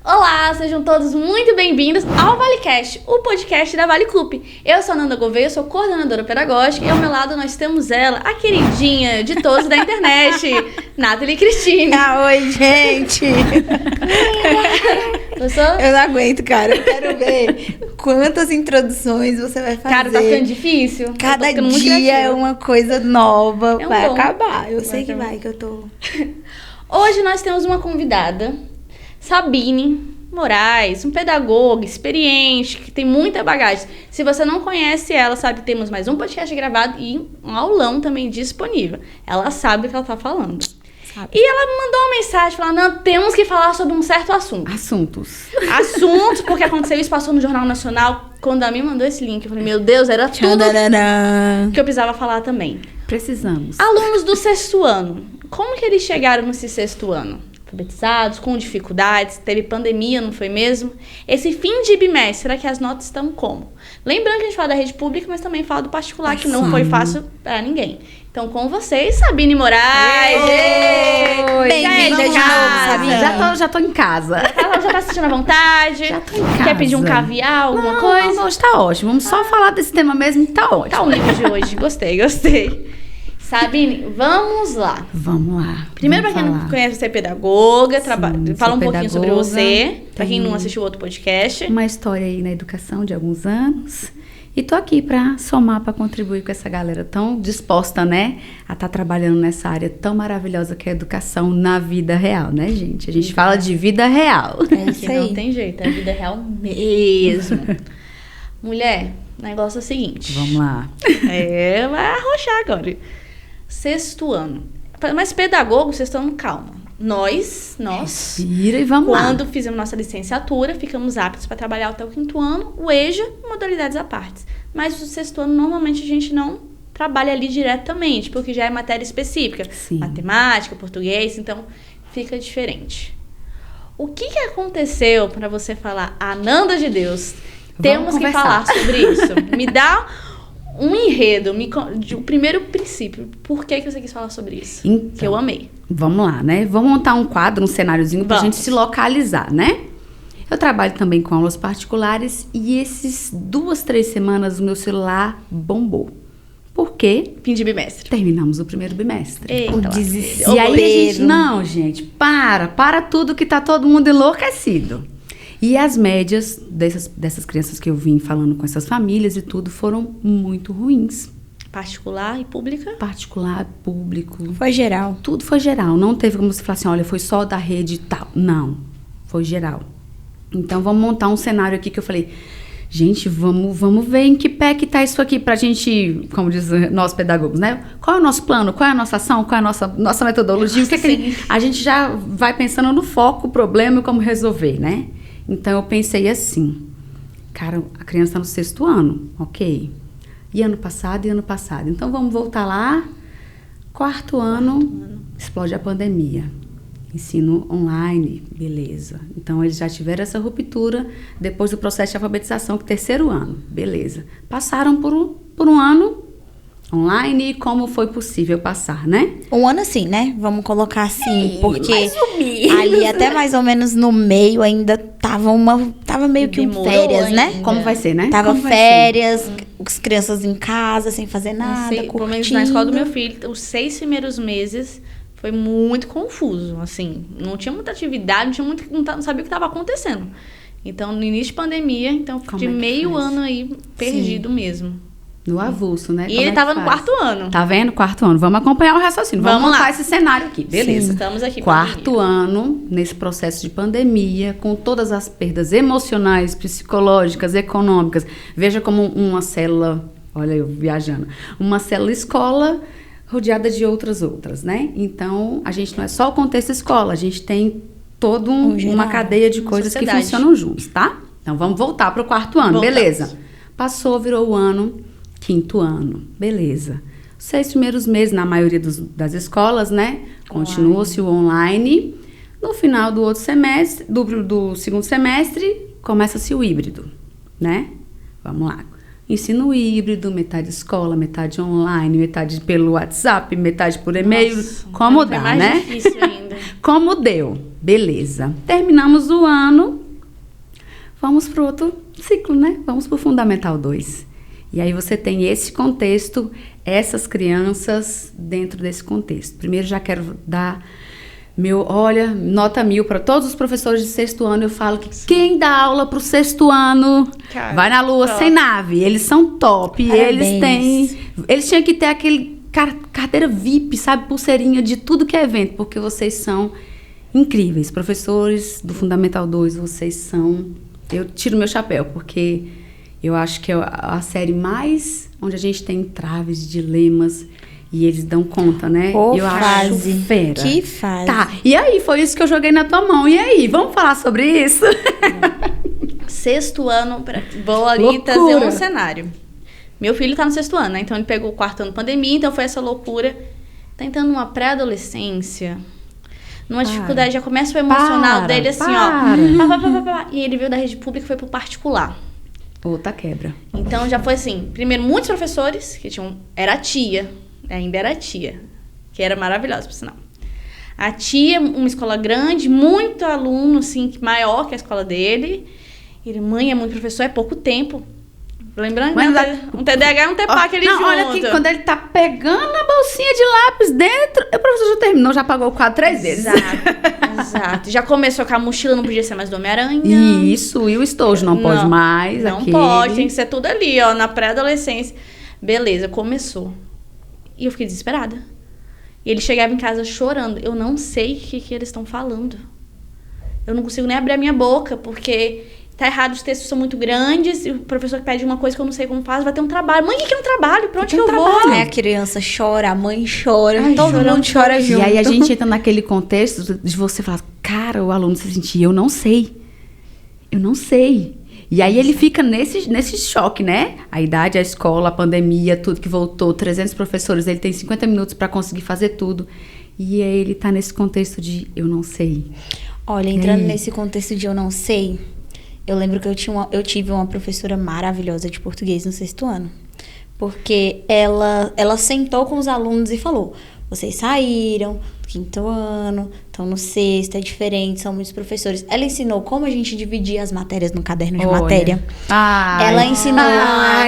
Olá, sejam todos muito bem-vindos ao ValeCast, o podcast da Vale Club. Eu sou a Nanda Gouveia, sou coordenadora pedagógica e ao meu lado nós temos ela, a queridinha de todos da internet, Nathalie Cristine. Oi, gente! Professor? Eu não aguento, cara. Eu quero ver quantas introduções você vai fazer. Cara, tá ficando difícil. Cada dia é uma coisa nova. É um vai bom. acabar. Eu sei que acabar. vai, que eu tô... Hoje nós temos uma convidada, Sabine Moraes, um pedagogo experiente, que tem muita bagagem. Se você não conhece ela, sabe que temos mais um podcast gravado e um aulão também disponível. Ela sabe do que ela tá falando. Sabe. E ela me mandou uma mensagem falando, não, temos que falar sobre um certo assunto. Assuntos, Porque aconteceu isso, passou no Jornal Nacional. Quando a me mandou esse link, eu falei, meu Deus, era tudo Tchananana. que eu precisava falar também. precisamos. Alunos do sexto ano, como que eles chegaram nesse sexto ano? Alfabetizados, com dificuldades, teve pandemia, não foi mesmo? Esse fim de bimestre, será que as notas estão como? Lembrando que a gente fala da rede pública, mas também fala do particular, que não foi fácil para ninguém. Então, com vocês, Sabine Moraes! Oi! Bem-vinda Vamos de lá. novo, Sabine. Já tô em casa. Já tá assistindo à vontade? Já tô em casa. Quer pedir um caviar, alguma coisa? Não, hoje tá ótimo. Vamos só falar desse tema mesmo que tá ótimo. Tá o livro de hoje, gostei. Sabine, vamos lá. Vamos lá. Primeiro, vamos pra quem não falar. conhece, você é pedagoga, fala um sou pouquinho sobre pedagoga, você, pra quem tenho não assistiu outro podcast. Uma história aí na educação de alguns anos. E tô aqui pra somar, pra contribuir com essa galera tão disposta, né? A estar trabalhando nessa área tão maravilhosa que é a educação na vida real, né, gente? A gente fala de vida real. É isso Que não aí. tem jeito, é a vida real mesmo. Mulher, o negócio é o seguinte. Vamos lá. Vai arrochar agora. Sexto ano. Mas pedagogo, sexto ano, calma. Nós, Vira e vamos lá. quando fizemos nossa licenciatura, ficamos aptos para trabalhar até o quinto ano, o EJA, modalidades à parte. Mas o sexto ano, normalmente, a gente não trabalha ali diretamente, porque já é matéria específica. Sim. Matemática, português, então fica diferente. O que aconteceu para você falar, Nanda de Deus, temos que conversar. falar sobre isso? Me dá um enredo, o primeiro princípio. Por que você quis falar sobre isso? Então. Que eu amei. Vamos lá, né? Vamos montar um quadro, um cenáriozinho pra Vamos. gente se localizar, né? Eu trabalho também com aulas particulares e esses 2-3 semanas o meu celular bombou. Por quê? Fim de bimestre. Terminamos o primeiro bimestre. Eita, O lasqueira. desespero. E aí a gente, não, gente, para tudo que tá todo mundo enlouquecido. E as médias dessas crianças que eu vim falando com essas famílias e tudo foram muito ruins. Particular e pública? Particular, público, Foi geral. tudo foi geral. Não teve como se falar assim, olha, foi só da rede e tal. Não, foi geral. Então, vamos montar um cenário aqui que eu falei, gente, vamos ver em que pé que tá isso aqui pra gente, como diz nós pedagogos, né? Qual é o nosso plano? Qual é a nossa ação? Qual é a nossa metodologia? O que é que a gente já vai pensando no foco, o problema e como resolver, né? Então, eu pensei assim, cara, a criança tá no sexto ano, ok. E ano passado. Então, vamos voltar lá. Quarto ano, explode a pandemia. Ensino online, beleza. Então, eles já tiveram essa ruptura depois do processo de alfabetização, que terceiro ano, beleza. Passaram por um ano online e como foi possível passar, né? Um ano assim, né? Vamos colocar assim, porque mais ou menos, ali até mais ou menos no meio ainda tava meio que Demorou férias, né? ainda. Como vai ser, né? Tava Como vai ser? férias, as crianças em casa, sem fazer nada, Pelo menos na escola do meu filho, os 6 primeiros meses foi muito confuso, assim. Não tinha muita atividade, não sabia o que estava acontecendo. Então, no início de pandemia, então, Como de é que meio faz? ano aí, perdido mesmo. No avulso, né? E Como ele é que tava no faz? quarto ano. Tá vendo? Quarto ano. Vamos acompanhar o raciocínio. Vamos Vamos montar lá. esse cenário aqui. Beleza. Estamos aqui. Quarto ano, nesse processo de pandemia, com todas as perdas emocionais, psicológicas, econômicas. Veja como uma célula, olha eu viajando, uma célula escola rodeada de outras, né? Então, a gente não é só o contexto escola, a gente tem toda uma cadeia de coisas que sociedade. funcionam juntos, tá? Então, vamos voltar para o quarto ano, Voltamos. beleza. Passou, virou o ano, quinto ano, beleza. Os 6 primeiros meses, na maioria das escolas, né? Continua-se o online. No final do outro semestre, do segundo semestre, começa-se o híbrido, né? Vamos lá. Ensino híbrido, metade escola, metade online, metade pelo WhatsApp, metade por e-mail. Nossa, Como foi dá, mais né? difícil ainda. Como deu? Beleza. Terminamos o ano, vamos para outro ciclo, né? Vamos para o Fundamental 2. E aí você tem esse contexto, essas crianças dentro desse contexto. Primeiro já quero dar nota 1000 para todos os professores de 6º ano. Eu falo que quem dá aula para o 6º ano vai na lua sem nave. Eles são top. Parabéns. Eles tinham que ter aquele carteira VIP, sabe? Pulseirinha de tudo que é evento, porque vocês são incríveis. Professores do Fundamental 2, vocês são... Eu tiro meu chapéu, porque eu acho que é a série mais onde a gente tem entraves, dilemas, e eles dão conta, né? Eu acho fera. Que fase. Tá, e aí, foi isso que eu joguei na tua mão. E aí, vamos falar sobre isso? 6º ano, vou ali trazer um cenário. Meu filho tá no 6º ano, né? Então ele pegou o 4º ano pandemia, então foi essa loucura. Tá entrando numa pré-adolescência, numa dificuldade, já começa o emocional dele assim, ó. E ele veio da rede pública e foi pro particular. Outra quebra. Então já foi assim, primeiro muitos professores, que era a tia, ainda era a tia, que era maravilhosa, por sinal. A tia, uma escola grande, muito aluno, assim, maior que a escola dele. Ele, mãe, é muito professor, é pouco tempo. Lembrando que um TDAH é um TPA que ele junta. Olha aqui, quando ele tá pegando a bolsinha de lápis dentro, o professor já terminou, já pagou o quadro 3 vezes. Exato. Já começou com a mochila, não podia ser mais do Homem-Aranha. Isso, e o estojo não pode mais. Não pode, tem que ser tudo ali, ó, na pré-adolescência. Beleza, começou. E eu fiquei desesperada. E ele chegava em casa chorando. Eu não sei o que eles estão falando. Eu não consigo nem abrir a minha boca, porque... Tá errado, os textos são muito grandes, e o professor que pede uma coisa que eu não sei como faz, vai ter um trabalho. Mãe, o que é um trabalho? Pra onde que eu vou? Aí a criança chora, a mãe chora, todo mundo chora junto. E aí a gente entra naquele contexto de você falar, cara, o aluno se sentir, eu não sei. E aí ele fica nesse choque, né? A idade, a escola, a pandemia, tudo que voltou, 300 professores, ele tem 50 minutos para conseguir fazer tudo. E aí ele tá nesse contexto de eu não sei. Olha, entrando nesse contexto de eu não sei... Eu lembro que eu tive uma professora maravilhosa de português no 6º ano. Porque ela sentou com os alunos e falou... Vocês saíram do 5º ano, estão no 6º, é diferente, são muitos professores. Ela ensinou como a gente dividia as matérias no caderno de matéria. Ela ensinou... Ela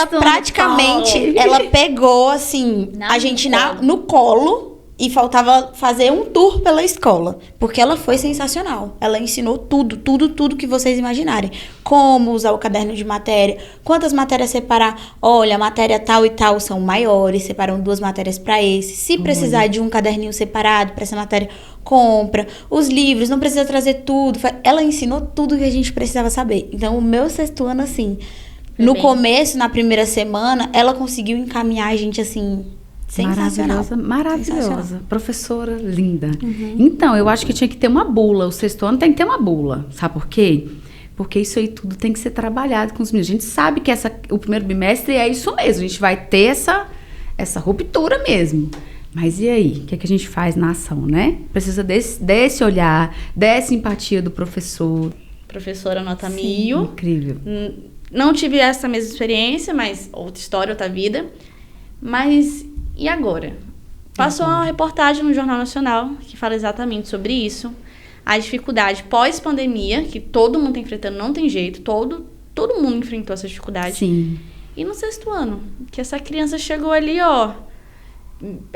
praticamente... Ela pegou, assim, a gente no colo... E faltava fazer um tour pela escola. Porque ela foi sensacional. Ela ensinou tudo que vocês imaginarem. Como usar o caderno de matéria. Quantas matérias separar. Olha, a matéria tal e tal são maiores. Separam 2 matérias para esse. Se precisar de um caderninho separado para essa matéria, compra. Os livros, não precisa trazer tudo. Ela ensinou tudo que a gente precisava saber. Então, o meu 6º ano, assim... No começo, na primeira semana, ela conseguiu encaminhar a gente, assim... Sensacional. Maravilhosa. Professora linda. Então, eu acho que tinha que ter uma bula. O 6º ano tem que ter uma bula. Sabe por quê? Porque isso aí tudo tem que ser trabalhado com os meninos. A gente sabe que o primeiro bimestre é isso mesmo. A gente vai ter essa ruptura mesmo. Mas e aí? O que é que a gente faz na ação, né? Precisa desse olhar, dessa empatia do professor. Professora nota 1000. Incrível. Não tive essa mesma experiência, mas outra história, outra vida. Mas... E agora? Passou uma reportagem no Jornal Nacional que fala exatamente sobre isso. A dificuldade pós-pandemia, que todo mundo está enfrentando, não tem jeito. Todo mundo enfrentou essa dificuldade. Sim. E no 6º ano, que essa criança chegou ali, ó...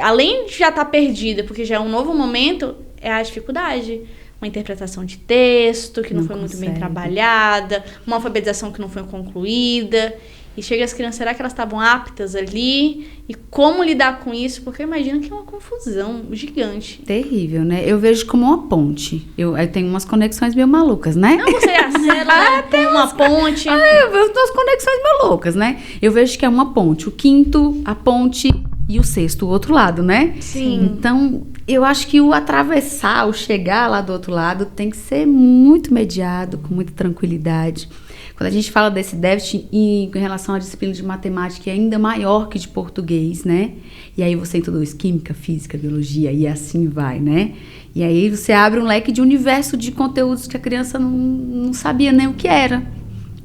Além de já estar perdida, porque já é um novo momento, é a dificuldade. Uma interpretação de texto que não foi muito bem trabalhada. Uma alfabetização que não foi concluída... E chega as crianças, será que elas estavam aptas ali? E como lidar com isso? Porque eu imagino que é uma confusão gigante. Terrível, né? Eu vejo como uma ponte. Eu tenho umas conexões meio malucas, né? Não, você acela tem uma ponte. Eu vejo umas conexões meio loucas, né? Eu vejo que é uma ponte. O 5º, a ponte e o 6º, o outro lado, né? Sim. Então, eu acho que o atravessar, o chegar lá do outro lado, tem que ser muito mediado, com muita tranquilidade. Quando a gente fala desse déficit em relação à disciplina de matemática, é ainda maior que de português, né? E aí você introduz química, física, biologia e assim vai, né? E aí você abre um leque de universo de conteúdos que a criança não sabia nem o que era.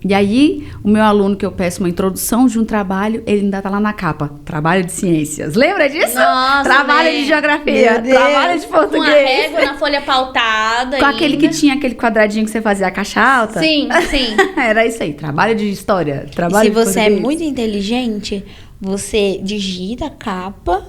E aí, o meu aluno que eu peço uma introdução de um trabalho, ele ainda tá lá na capa. Trabalho de ciências. Lembra disso? Nossa, trabalho né? de geografia, trabalho de português. Com a régua na folha pautada. Com aquele que ainda. tinha aquele quadradinho que você fazia a caixa alta. Sim, sim. Era isso aí, trabalho de história, trabalho Se de você é português. muito inteligente, você digita a capa,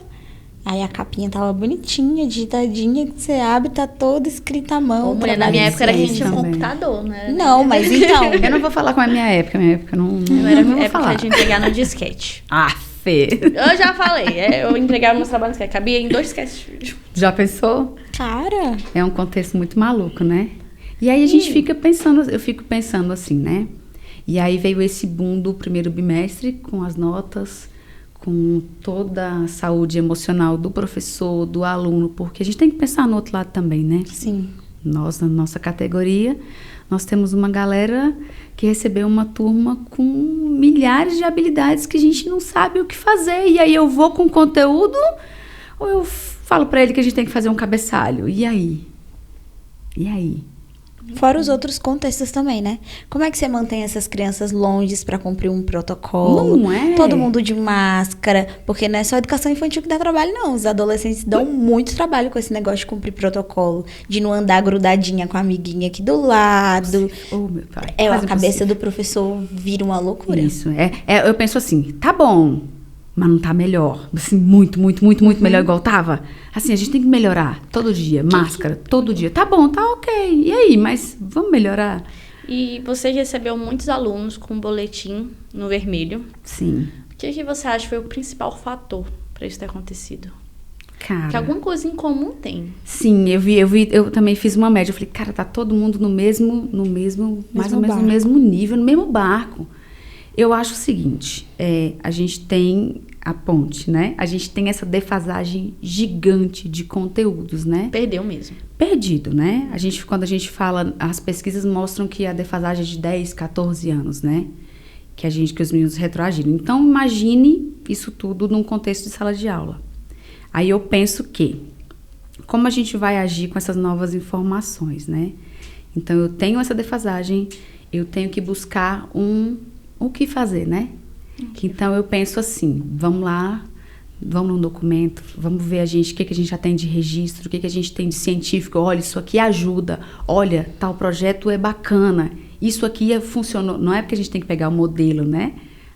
aí a capinha tava bonitinha, digitadinha, que você abre, tá toda escrita à mão. Ô, mulher, na trabalho minha de época era que a gente ciência. tinha um também. computador, né? Não, mas então... Eu não vou falar com a minha época não Eu era não vou época falar. de entregar no disquete. Ah, Fê. Eu já falei, eu entregava meus trabalhos que cabia em 2 disquetes. Já pensou? Cara... É um contexto muito maluco, né? E aí a gente fica pensando, eu fico pensando assim, né? E aí veio esse boom do primeiro bimestre com as notas, com toda a saúde emocional do professor, do aluno, porque a gente tem que pensar no outro lado também, né? Sim. Nós, na nossa categoria, nós temos uma galera que recebeu uma turma com milhares de habilidades que a gente não sabe o que fazer. E aí eu vou com conteúdo ou eu falo pra ele que a gente tem que fazer um cabeçalho? E aí? E aí? Fora os outros contextos também, né? Como é que você mantém essas crianças longe para cumprir um protocolo? Não é? Todo mundo de máscara, porque não é só a educação infantil que dá trabalho, não. Os adolescentes dão muito trabalho com esse negócio de cumprir protocolo, de não andar grudadinha com a amiguinha aqui do lado. Oh, meu pai. É, a Quase cabeça impossível. do professor vira uma loucura. Isso, eu penso assim, tá bom, mas não tá melhor. Assim, muito melhor igual tava. Assim, a gente tem que melhorar todo dia, máscara, todo dia. Tá bom, tá ok. E aí, mas vamos melhorar? E você recebeu muitos alunos com boletim no vermelho. Sim. O que você acha foi o principal fator para isso ter acontecido? Cara. Que alguma coisa em comum tem. Sim, eu também fiz uma média. Eu falei, cara, tá todo mundo no mesmo mais ou menos no mesmo nível, no mesmo barco. Eu acho o seguinte, a gente tem a ponte, né? A gente tem essa defasagem gigante de conteúdos, né? Perdeu mesmo. Perdido, né? Quando a gente fala, as pesquisas mostram que a defasagem é de 10, 14 anos, né? Que os meninos retroagiram. Então, imagine isso tudo num contexto de sala de aula. Aí eu penso que, como a gente vai agir com essas novas informações, né? Então, eu tenho essa defasagem, eu tenho que buscar o que fazer, né? Então, eu penso assim, vamos lá, vamos num documento, vamos ver o que a gente já tem de registro, o que a gente tem de científico. Olha, isso aqui ajuda, olha, tal projeto é bacana, isso aqui funcionou. Não é porque a gente tem que pegar o modelo, né?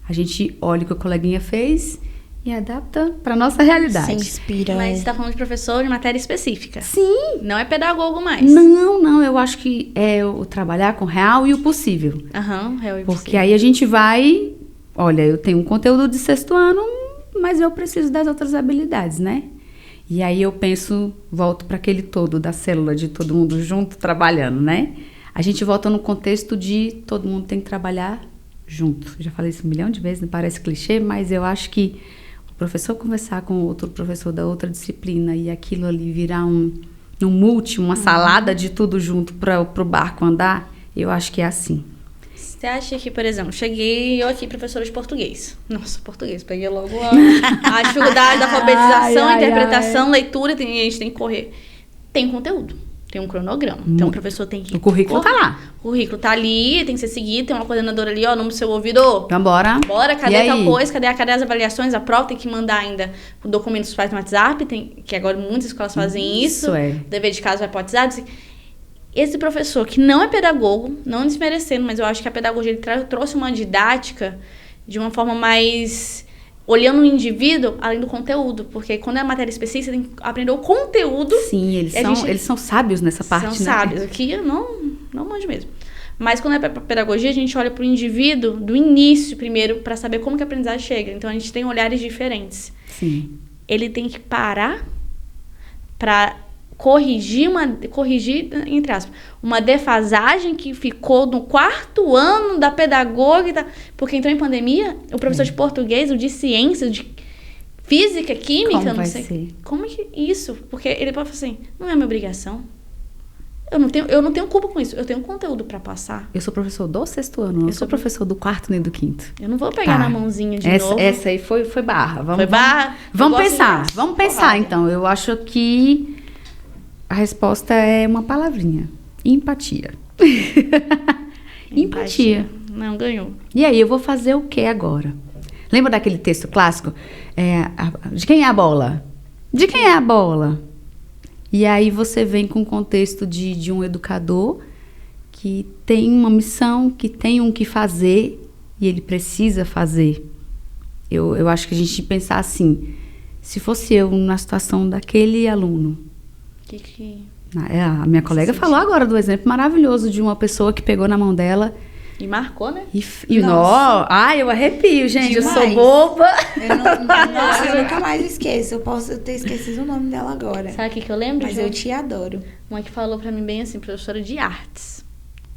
A gente olha o que o coleguinha fez e adapta para nossa realidade. Se inspira. Mas você tá falando de professor de matéria específica. Sim. Não é pedagogo mais. Não, eu acho que é o trabalhar com o real e o possível. Aham, é o Porque aí a gente vai... Olha, eu tenho um conteúdo de 6º ano, mas eu preciso das outras habilidades, né? E aí eu penso, volto para aquele todo da célula, de todo mundo junto trabalhando, né? A gente volta no contexto de todo mundo tem que trabalhar junto. Já falei isso 1 milhão de vezes, não parece clichê, mas eu acho que o professor conversar com outro professor da outra disciplina e aquilo ali virar um multi, uma salada de tudo junto para o barco andar, eu acho que é assim. Você acha que, por exemplo, cheguei eu aqui, professora de português. Nossa, português. Peguei logo a dificuldade da alfabetização, interpretação, leitura. A gente tem que correr. Tem conteúdo. Tem um cronograma. Então, o professor tem que... O currículo tá lá. O currículo tá ali, tem que ser seguido. Tem uma coordenadora ali, ó, no seu ouvido. Então, bora. Bora, cadê E tal aí? coisa? Cadê as avaliações? A prova tem que mandar ainda o documento dos pais no WhatsApp. Que agora muitas escolas fazem isso. É. O dever de casa vai pro WhatsApp. Esse professor, que não é pedagogo, não desmerecendo, mas eu acho que a pedagogia ele trouxe uma didática de uma forma mais olhando o indivíduo além do conteúdo. Porque quando é matéria específica, você tem que aprender o conteúdo. Sim, eles são sábios nessa parte, São né? sábios. Aqui eu não manjo mesmo. Mas quando é para pedagogia, a gente olha para o indivíduo do início primeiro para saber como que a aprendizagem chega. Então a gente tem olhares diferentes. Sim. Ele tem que parar para corrigir, entre aspas, uma defasagem que ficou no 4º ano da pedagoga, porque entrou em pandemia, o professor de português, o de ciências, de física, química, Como não vai sei. ser? Como é que isso? Porque ele pode falar assim, não é minha obrigação. Eu não tenho culpa com isso, eu tenho conteúdo para passar. Eu sou professor do 6º ano, não sou professor do 4º nem do 5º. Eu não vou pegar na mãozinha de novo. Essa aí foi barra. Foi barra? Vamos Eu gosto pensar, disso. vamos pensar então. Eu acho que a resposta é uma palavrinha: empatia. Empatia. Não ganhou. E aí, eu vou fazer o que agora? Lembra daquele texto clássico? De quem é a bola? De quem é a bola? E aí você vem com o contexto de um educador que tem uma missão, que tem um que fazer e ele precisa fazer. Eu acho que a gente pensar assim, se fosse eu na situação daquele aluno. A minha colega falou agora do exemplo maravilhoso de uma pessoa que pegou na mão dela. E marcou, né? Eu arrepio, gente. Demais. Eu sou boba. Eu nunca mais esqueço. Eu posso ter esquecido o nome dela agora. Sabe o que eu lembro? Mas eu te adoro. Uma que falou pra mim bem assim, professora de artes.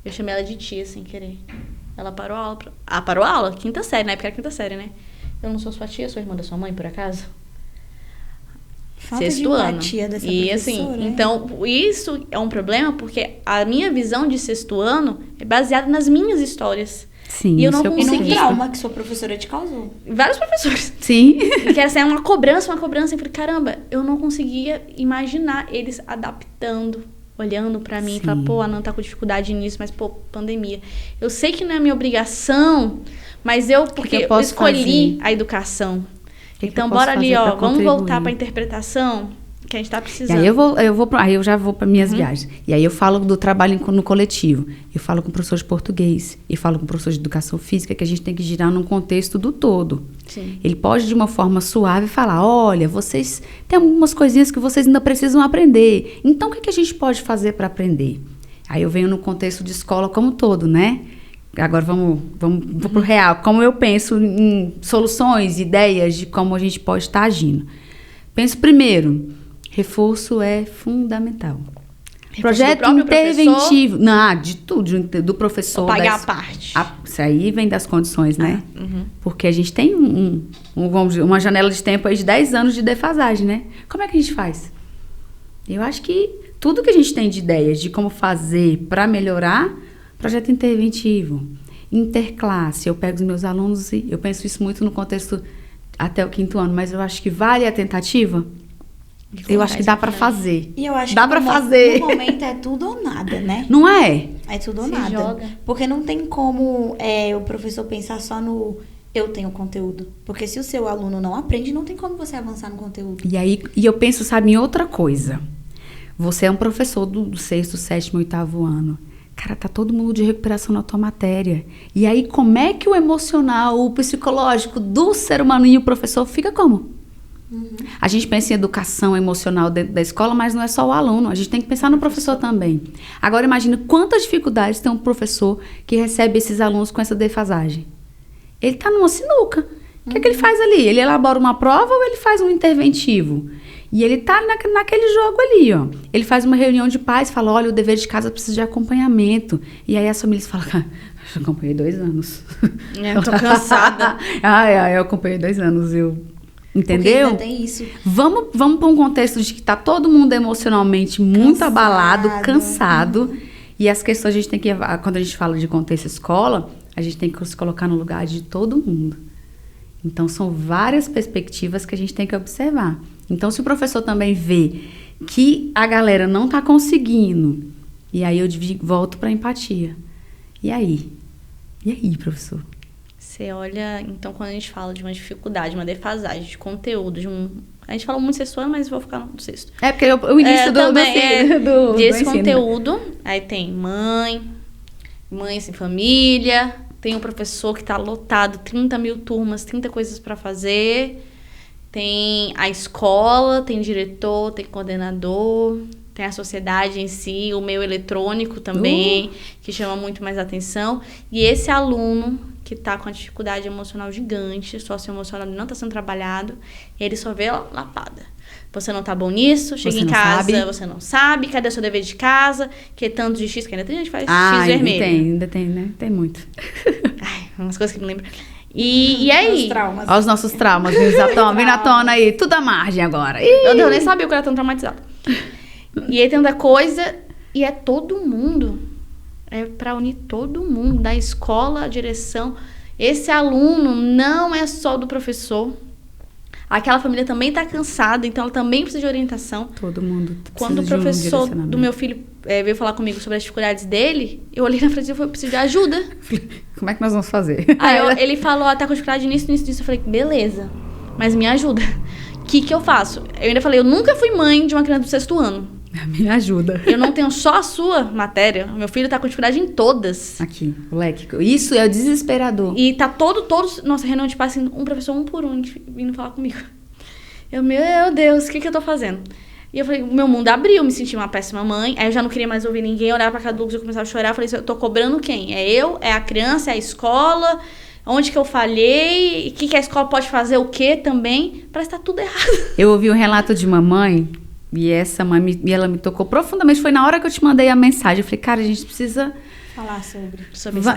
Eu chamei ela de tia, sem querer. Ela parou a aula. Parou a aula? Quinta série, na época era quinta série, né? Eu não sou sua tia, sou irmã da sua mãe, por acaso? Falta Sexto de ano. empatia dessa E professora, assim, então, isso é um problema porque a minha visão de sexto ano é baseada nas minhas histórias. Sim, e eu não E consegui. no trauma que sua professora te causou. Vários professores. Sim. E que essa é uma cobrança. Eu falei, caramba, eu não conseguia imaginar eles adaptando, olhando pra mim, e falando, pô, a Nan tá com dificuldade nisso, mas, pô, pandemia. Eu sei que não é minha obrigação, mas porque eu escolhi a educação. Então, bora ali, ó, vamos voltar pra interpretação que a gente tá precisando. E aí eu já vou para minhas viagens. E aí eu falo do trabalho no coletivo. Eu falo com o professor de português, eu falo com o professor de educação física, que a gente tem que girar num contexto do todo. Sim. Ele pode, de uma forma suave, falar, olha, vocês têm algumas coisinhas que vocês ainda precisam aprender. Então, o que a gente pode fazer para aprender? Aí eu venho no contexto de escola como todo, né? Agora vamos pro real. Como eu penso em soluções, ideias de como a gente pode estar agindo. Penso primeiro, reforço é fundamental. Projeto interventivo. Não, de tudo, do professor. Pagar a parte. Isso aí vem das condições, né? Porque a gente tem vamos dizer, uma janela de tempo aí de 10 anos de defasagem, né? Como é que a gente faz? Eu acho que tudo que a gente tem de ideias de como fazer para melhorar, projeto interventivo, interclasse. Eu pego os meus alunos e eu penso isso muito no contexto até o 5º ano, mas eu acho que vale a tentativa. Eu acho que dá para fazer. E eu acho dá que para fazer. No momento é tudo ou nada, né? Não é? É tudo ou Se nada. joga. Porque não tem como o professor pensar só no eu tenho conteúdo. Porque se o seu aluno não aprende, não tem como você avançar no conteúdo. E eu penso, sabe, em outra coisa. Você é um professor do 6º, 7º, 8º ano. Cara, tá todo mundo de recuperação na tua matéria. E aí, como é que o emocional, o psicológico do ser humano e o professor fica como? A gente pensa em educação emocional dentro da escola, mas não é só o aluno. A gente tem que pensar no professor também. Agora, imagina quantas dificuldades tem um professor que recebe esses alunos com essa defasagem. Ele tá numa sinuca. O que é que ele faz ali? Ele elabora uma prova ou ele faz um interventivo? E ele tá naquele jogo ali, ó. Ele faz uma reunião de pais, fala, olha, o dever de casa precisa de acompanhamento. E aí as famílias falam, eu acompanhei 2 anos. Eu tô cansada. Eu acompanhei 2 anos, entendeu? Porque ainda tem isso. Vamos para um contexto de que tá todo mundo emocionalmente muito abalado, cansado. E as questões a gente tem que, quando a gente fala de contexto escola, a gente tem que se colocar no lugar de todo mundo. Então, são várias perspectivas que a gente tem que observar. Então, se o professor também vê que a galera não está conseguindo, e aí eu volto para a empatia. E aí? E aí, professor? Você olha, então, quando a gente fala de uma dificuldade, uma defasagem de conteúdo, a gente fala muito sexto ano, mas vou ficar no 6º. É, porque o início desse do conteúdo, aí tem mãe sem família, tem um professor que está lotado, 30 mil turmas, 30 coisas para fazer, tem a escola, tem diretor, tem coordenador, tem a sociedade em si, o meio eletrônico também, que chama muito mais atenção. E esse aluno que está com a dificuldade emocional gigante, socioemocional, não está sendo trabalhado, ele só vê lapada. Você não tá bom nisso, chega em casa, você não sabe, cadê o seu dever de casa, que é tanto de X, que ainda tem gente que faz X vermelho. Ainda tem, né? Tem muito. Ai, umas coisas que não lembro. E aí? Olha os nossos traumas, vindo à tona aí, tudo à margem agora. Eu nem sabia que eu era tão traumatizada. E aí tem outra coisa, e é todo mundo. É pra unir todo mundo, da escola, a direção. Esse aluno não é só do professor. Aquela família também tá cansada, então ela também precisa de orientação. Todo mundo precisa Quando o de um professor direcionamento. do meu filho veio falar comigo sobre as dificuldades dele, eu olhei na frente e falei, eu preciso de ajuda. Como é que nós vamos fazer? Aí ele falou, tá com dificuldade nisso. Eu falei, beleza, mas me ajuda. O que eu faço? Eu ainda falei, eu nunca fui mãe de uma criança do 6º ano. Me ajuda. Eu não tenho só a sua matéria. Meu filho tá com dificuldade em todas. Aqui, moleque. Isso é desesperador. E tá todos... Nossa, reunião de pais, assim, um professor um por um vindo falar comigo. Eu, meu Deus, o que eu tô fazendo? E eu falei, o meu mundo abriu, eu me senti uma péssima mãe. Aí eu já não queria mais ouvir ninguém, olhar pra cara do Lucas, eu começava a chorar. Eu falei, eu tô cobrando quem? É eu? É a criança? É a escola? Onde que eu falhei? O que a escola pode fazer? O quê também? Parece que tá tudo errado. Eu ouvi um relato de uma mãe, e essa mãe, ela me tocou profundamente. Foi na hora que eu te mandei a mensagem. Eu falei, cara, a gente precisa... Falar sobre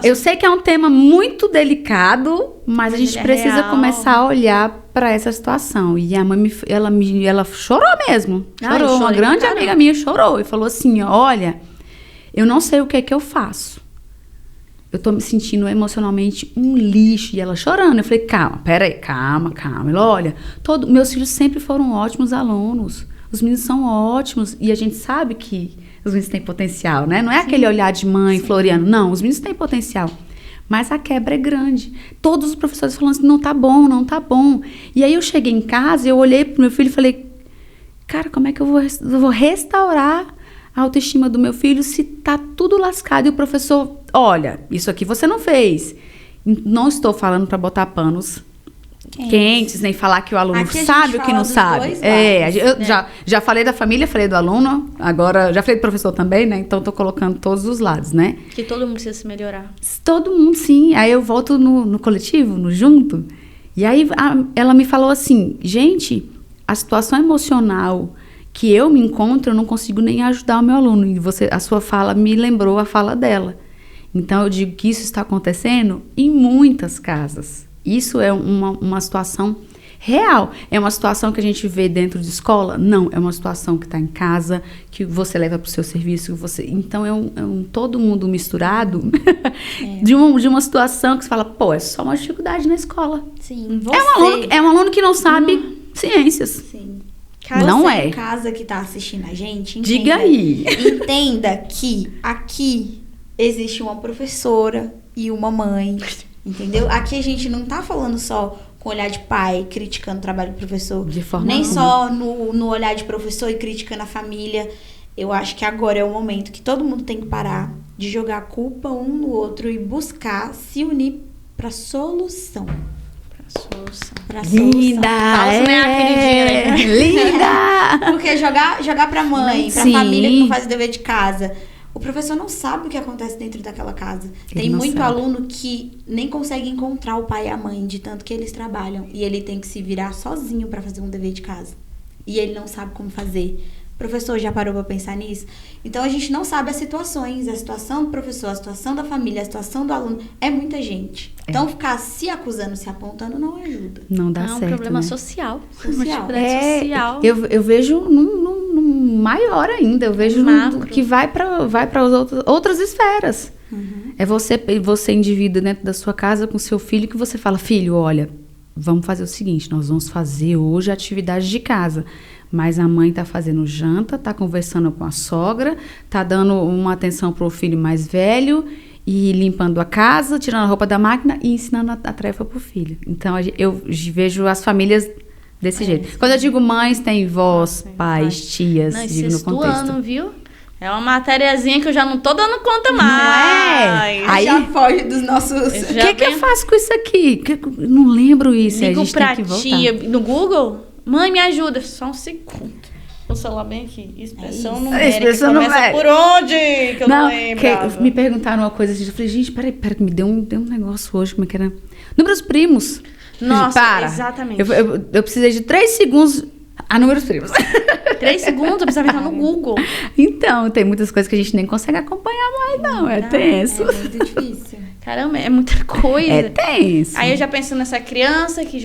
Eu sei que é um tema muito delicado, mas a gente precisa real. começar a olhar para essa situação. E a mãe, ela chorou mesmo. Ai, Chorou. Uma chorei grande pra caramba. amiga minha chorou e falou assim, olha, eu não sei o que é que eu faço. Eu tô me sentindo emocionalmente um lixo. E ela chorando. Eu falei, calma, peraí, calma. Ela, olha, meus filhos sempre foram ótimos alunos. Os meninos são ótimos. E a gente sabe que os meninos têm potencial, né? Não é aquele olhar de mãe, Floriano. Não, os meninos têm potencial. Mas a quebra é grande. Todos os professores falando assim, não tá bom. E aí eu cheguei em casa, eu olhei pro meu filho e falei, cara, como é que eu vou restaurar a autoestima do meu filho se tá tudo lascado? E o professor, olha, isso aqui você não fez. Não estou falando para botar panos quentes, nem falar que o aluno Aqui a sabe gente o que fala não dos sabe. dois Eu já falei da família, falei do aluno, agora já falei do professor também, né? Então tô colocando todos os lados, né? Que todo mundo precisa se melhorar. Todo mundo, sim. Aí eu volto no coletivo, no junto. E aí ela me falou assim, gente, a situação emocional que eu me encontro, eu não consigo nem ajudar o meu aluno. E a sua fala me lembrou a fala dela. Então eu digo que isso está acontecendo em muitas casas. Isso é uma situação real. É uma situação que a gente vê dentro de escola? Não, é uma situação que está em casa, que você leva para o seu serviço. Então, é um todo mundo misturado de uma situação que você fala, pô, é só uma dificuldade na escola. Sim, É um aluno que não sabe ciências. Sim. Não você é. em casa que tá assistindo a gente, Diga aí. Entenda que aqui existe uma professora e uma mãe, entendeu? Aqui a gente não tá falando só com olhar de pai, criticando o trabalho do professor. De forma nem alguma. só no olhar de professor e criticando a família. Eu acho que agora é o momento que todo mundo tem que parar de jogar a culpa um no outro e buscar se unir pra solução. Pra Linda! Fala, né, queridinha, Linda! Porque jogar pra mãe, pra Sim. família que não faz o dever de casa. O professor não sabe o que acontece dentro daquela casa. Tem não muito sabe. aluno que nem consegue encontrar o pai e a mãe de tanto que eles trabalham. E ele tem que se virar sozinho pra fazer um dever de casa. E ele não sabe como fazer. O professor já parou pra pensar nisso? Então a gente não sabe as situações. A situação do professor, a situação da família, a situação do aluno. É muita gente. Então ficar se acusando, se apontando não ajuda. Não dá É certo, um problema né? social. Social. Uma dificuldade social. Eu vejo num maior ainda. Eu vejo Macro. que vai para outras esferas. É você indivíduo dentro da sua casa com seu filho que você fala, filho, olha, vamos fazer o seguinte, nós vamos fazer hoje a atividade de casa. Mas a mãe tá fazendo janta, tá conversando com a sogra, tá dando uma atenção pro filho mais velho e limpando a casa, tirando a roupa da máquina e ensinando a tarefa pro filho. Então, eu vejo as famílias desse jeito. Quando eu digo mães, tem vós, pais, tias, Não, digo no sexto contexto. ano, viu? É uma matériazinha que eu já não tô dando conta Não mais. é? Aí- Já foge dos nossos... Eu O já que eu venho- faço com isso aqui? Não lembro isso, a Ligo gente pra tem que voltar. tia no Google. Mãe, me ajuda. Só um segundo. O celular bem aqui. Expressão isso. numérica. Expressão Começa numérica. por onde? Que eu não lembro. Me perguntaram uma coisa assim, eu falei, gente, peraí, que me deu um negócio hoje, como é que era? Números primos. Nossa, Para. exatamente. Eu precisei de 3 segundos a números primos. 3 segundos, eu precisava entrar no Google. Então, tem muitas coisas que a gente nem consegue acompanhar mais, não. É tenso. É muito difícil. Caramba, é muita coisa. É tenso. Aí eu já penso nessa criança que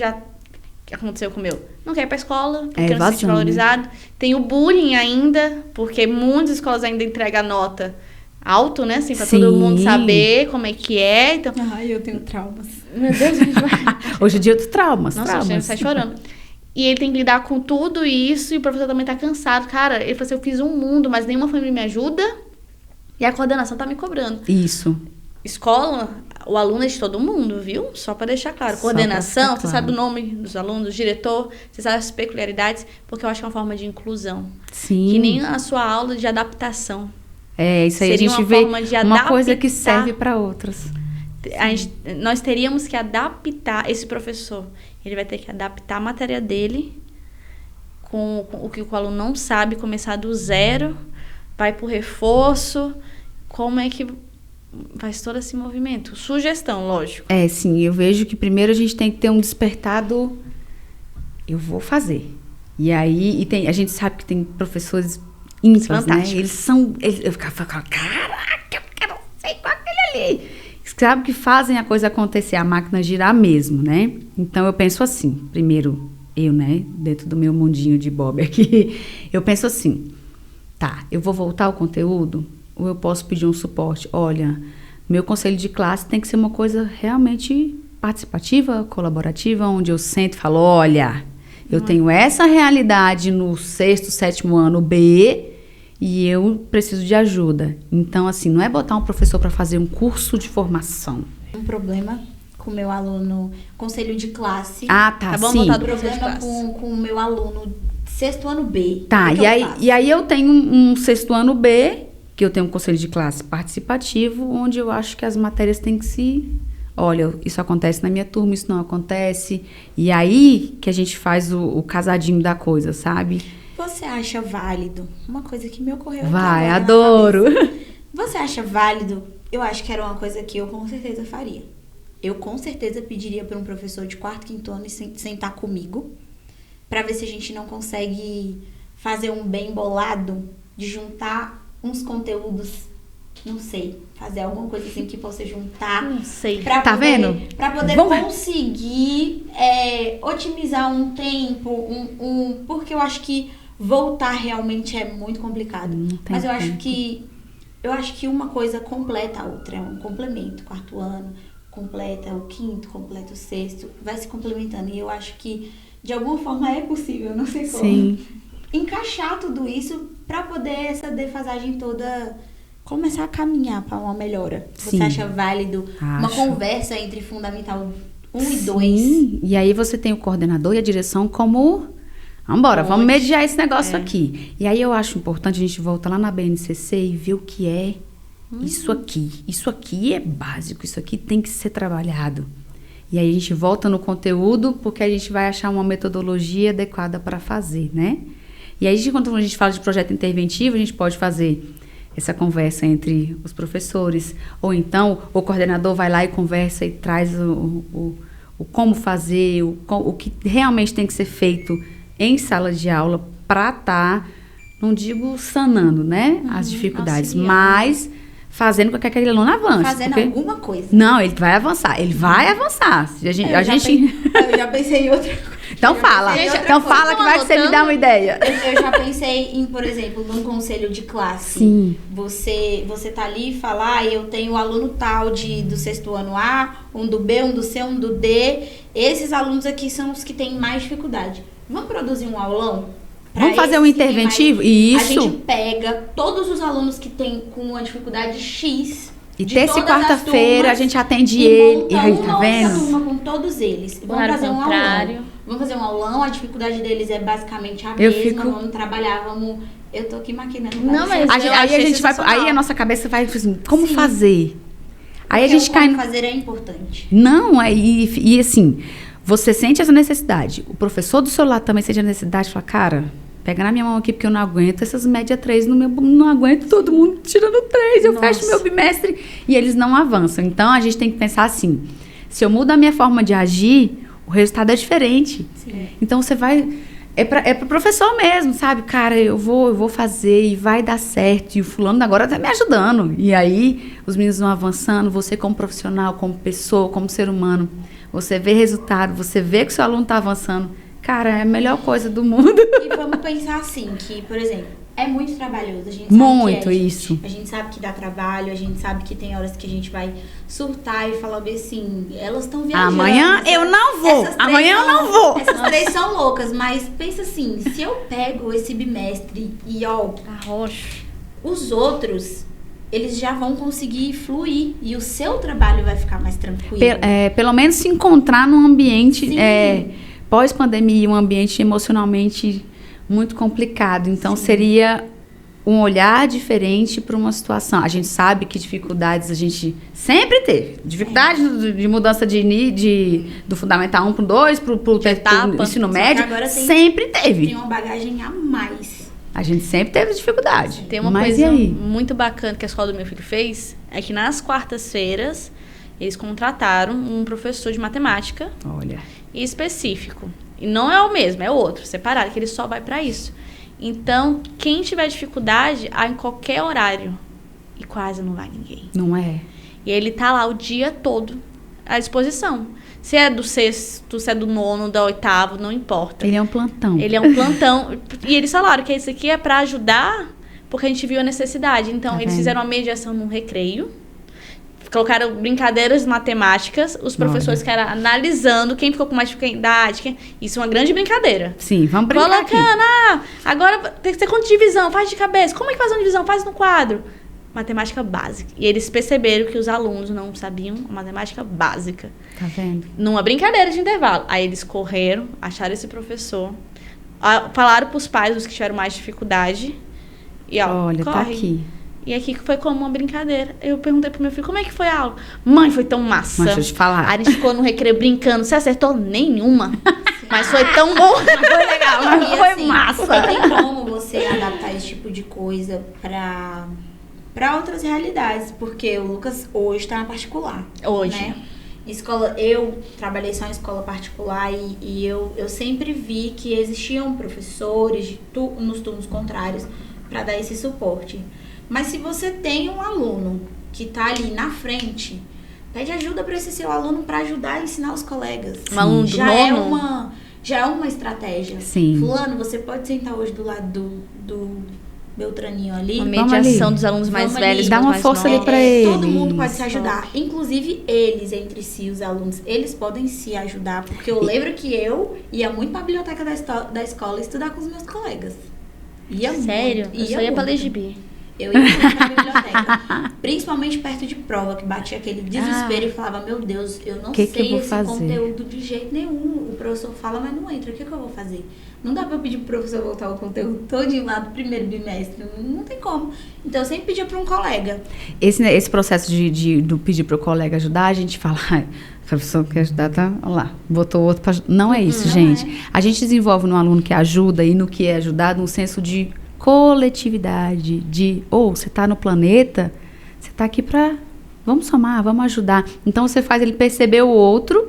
aconteceu com o meu. Não quer ir pra escola, porque É não se sente evasão, né? valorizado. Tem o bullying ainda, porque muitas escolas ainda entregam nota alto, né? Assim, pra todo Sim. mundo saber como é que é. Então, Ai, eu tenho traumas. meu Deus, a gente vai... Hoje em dia, outros traumas. Nossa, a gente sai chorando. E ele tem que lidar com tudo isso, e o professor também tá cansado. Cara, ele falou assim, eu fiz um mundo, mas nenhuma família me ajuda, e a coordenação tá me cobrando. Isso. Escola, o aluno é de todo mundo, viu? Só para deixar claro. Coordenação, você sabe o nome dos alunos, diretor, você sabe as peculiaridades, porque eu acho que é uma forma de inclusião. Sim. Que nem a sua aula de adaptação. Isso aí Seria a gente uma vê forma de uma coisa adaptar. que serve para outras. Nós teríamos que adaptar esse professor. Ele vai ter que adaptar a matéria dele com o que o aluno não sabe, começar do zero, vai pro reforço. Como é que faz todo esse movimento? Sugestão, lógico. Sim, eu vejo que primeiro a gente tem que ter um despertado, eu vou fazer. E aí, a gente sabe que tem professores ímpares, né? Eu ficava, caraca, eu quero ser igual aquele ali. Sabe que fazem a coisa acontecer, a máquina girar mesmo, né? Então, eu penso assim, primeiro, eu, né, dentro do meu mundinho de Bob aqui, eu penso assim, tá, eu vou voltar ao conteúdo, ou eu posso pedir um suporte? Olha, meu conselho de classe tem que ser uma coisa realmente participativa, colaborativa, onde eu sento e falo, olha, eu tenho essa realidade no 6º, 7º ano B, e eu preciso de ajuda. Então, assim, não é botar um professor para fazer um curso de formação. Um problema com o meu aluno, conselho de classe. Ah, tá, bom sim. botar do Problema com o meu aluno 6º ano B. Tá, e aí eu tenho um 6º ano B, que eu tenho um conselho de classe participativo, onde eu acho que as matérias têm que se... Olha, isso acontece na minha turma, isso não acontece. E aí que a gente faz o casadinho da coisa, sabe? Você acha válido? Uma coisa que me ocorreu aqui Vai, agora na adoro. cabeça. Você acha válido? Eu acho que era uma coisa que eu com certeza faria. Eu com certeza pediria para um professor de 4º, 5º ano sentar comigo, para ver se a gente não consegue fazer um bem bolado de juntar uns conteúdos, não sei, fazer alguma coisa assim que possa juntar. Não sei. Tá vendo? Para poder conseguir otimizar um tempo, porque eu acho que voltar realmente é muito complicado. Mas eu acho que uma coisa completa a outra, é um complemento. 4º ano completa o 5º, completa o 6º, vai se complementando. E eu acho que de alguma forma é possível, não sei como. Sim. Encaixar tudo isso para poder essa defasagem toda começar a caminhar para uma melhora. Você Sim. acha válido uma Acho. conversa entre Fundamental 1 e 2? Sim. E aí você tem o coordenador e a direção como... Vamos mediar esse negócio aqui. E aí eu acho importante a gente voltar lá na BNCC e ver o que é isso aqui. Isso aqui é básico, isso aqui tem que ser trabalhado. E aí a gente volta no conteúdo, porque a gente vai achar uma metodologia adequada para fazer, né? E aí, quando a gente fala de projeto interventivo, a gente pode fazer essa conversa entre os professores, ou então o coordenador vai lá e conversa e traz o como fazer, o que realmente tem que ser feito em sala de aula para estar, não digo sanando, né, as dificuldades, mas fazendo com que aquele aluno avance. Fazendo alguma coisa. Não, ele vai avançar. A gente... Eu já pensei em outra coisa. Então fala. Então fala que vai que você me dá uma ideia. Eu já pensei em, por exemplo, num conselho de classe. Sim. Você tá ali e fala, eu tenho o aluno tal do 6º ano A, um do B, um do C, um do D. Esses alunos aqui são os que têm mais dificuldade. Vamos produzir um aulão? Vamos fazer um interventivo? Isso. A gente pega todos os alunos que têm com uma dificuldade X. E terça e quarta-feira a gente atende ele. E aí, tá vendo? Turma com todos eles. Vamos fazer um aulão. Vamos fazer um aulão, a dificuldade deles é basicamente a mesma. Vamos trabalhar, eu tô aqui maquinando. Não, mas aí a gente vai. Aí a nossa cabeça vai assim, como fazer? Aí a gente cai. Como fazer é importante. Não, e assim, você sente essa necessidade. O professor do seu lado também sente a necessidade, fala, cara, pega na minha mão aqui, porque eu não aguento essas médias 3 não aguento todo mundo tirando 3, eu fecho meu bimestre e eles não avançam. Então, a gente tem que pensar assim, se eu mudo a minha forma de agir, o resultado é diferente. Sim. Então, você vai... É pro professor mesmo, sabe? Cara, eu vou fazer e vai dar certo. E o fulano agora tá me ajudando. E aí, os meninos vão avançando, você como profissional, como pessoa, como ser humano, você vê resultado, você vê que o seu aluno tá avançando. Cara, é a melhor coisa do mundo. E vamos pensar assim, que, por exemplo, É muito trabalhoso, a gente sabe Muito, que é, isso. A gente sabe que dá trabalho, a gente sabe que tem horas que a gente vai surtar e falar bem assim, elas estão viajando. Amanhã eu não vou, amanhã eu não vou. Essas três são loucas, mas pensa assim, se eu pego esse bimestre e Arroxo. os outros, eles já vão conseguir fluir e o seu trabalho vai ficar mais tranquilo. Pelo menos se encontrar num ambiente Sim. pós-pandemia, um ambiente emocionalmente muito complicado. Então, seria um olhar diferente para uma situação. A gente sabe que dificuldades a gente sempre teve. Dificuldade de mudança do Fundamental 1 para o 2, para o ensino médio, sempre teve. Tem uma bagagem a mais. A gente sempre teve dificuldade. Tem uma coisa muito bacana que a escola do meu filho fez, é que nas quartas-feiras eles contrataram um professor de matemática específico. E não é o mesmo, é outro, separado, que ele só vai para isso. Então, quem tiver dificuldade, em qualquer horário, e quase não vai ninguém. Não é? E ele tá lá o dia todo à disposição. Se é do sexto, se é do nono, da oitavo, não importa. Ele é um plantão. Ele é um plantão. E eles falaram que isso aqui é para ajudar, porque a gente viu a necessidade. Então, eles fizeram uma mediação num recreio. Colocaram brincadeiras matemáticas, os professores ficaram analisando quem ficou com mais dificuldade. Isso é uma grande brincadeira. Sim, vamos brincar colocando, agora tem que ser conta de divisão, faz de cabeça. Como é que faz uma divisão? Faz no quadro. Matemática básica. E eles perceberam que os alunos não sabiam a matemática básica. Tá vendo? Numa brincadeira de intervalo. Aí eles correram, acharam esse professor, falaram pros pais, os que tiveram mais dificuldade. E olha, corre. tá aqui. E aqui foi como uma brincadeira. Eu perguntei pro meu filho, como é que foi a aula? Mãe, foi tão massa. Mas deixa eu te falar. Aí a gente ficou no recreio brincando. Você acertou nenhuma. Mas foi tão bom. Foi legal. E Foi assim, massa. Tem como você adaptar esse tipo de coisa para outras realidades. Porque o Lucas hoje tá na particular. Hoje. Né? Eu trabalhei só em escola particular e eu sempre vi que existiam professores nos turnos contrários para dar esse suporte. Mas se você tem um aluno que está ali na frente, pede ajuda para esse seu aluno para ajudar a ensinar os colegas. Um aluno do nono. Já é uma estratégia. Sim. Fulano, você pode sentar hoje do lado do Beltraninho ali. Uma mediação dos alunos mais velhos. Dá uma força ali para eles. Todo mundo pode se ajudar. Inclusive eles, entre si, os alunos, eles podem se ajudar. Porque eu lembro que eu ia muito para a biblioteca da escola estudar com os meus colegas. Sério? Eu só ia para Legibir. Eu ia pra biblioteca, principalmente perto de prova, que batia aquele desespero e falava, meu Deus, eu não sei esse conteúdo de jeito nenhum. O professor fala, mas não entra, o que eu vou fazer? Não dá pra eu pedir pro professor voltar o conteúdo todinho lá do primeiro bimestre, não tem como. Então eu sempre pedia pra um colega. Esse processo do pedir pro colega ajudar, a gente fala, a professora quer ajudar, tá? Olha lá, botou outro pra ajudar. Não é isso, gente. A gente desenvolve no aluno que ajuda e no que é ajudado um senso de coletividade, você tá no planeta, você tá aqui vamos somar, vamos ajudar. Então você faz ele perceber o outro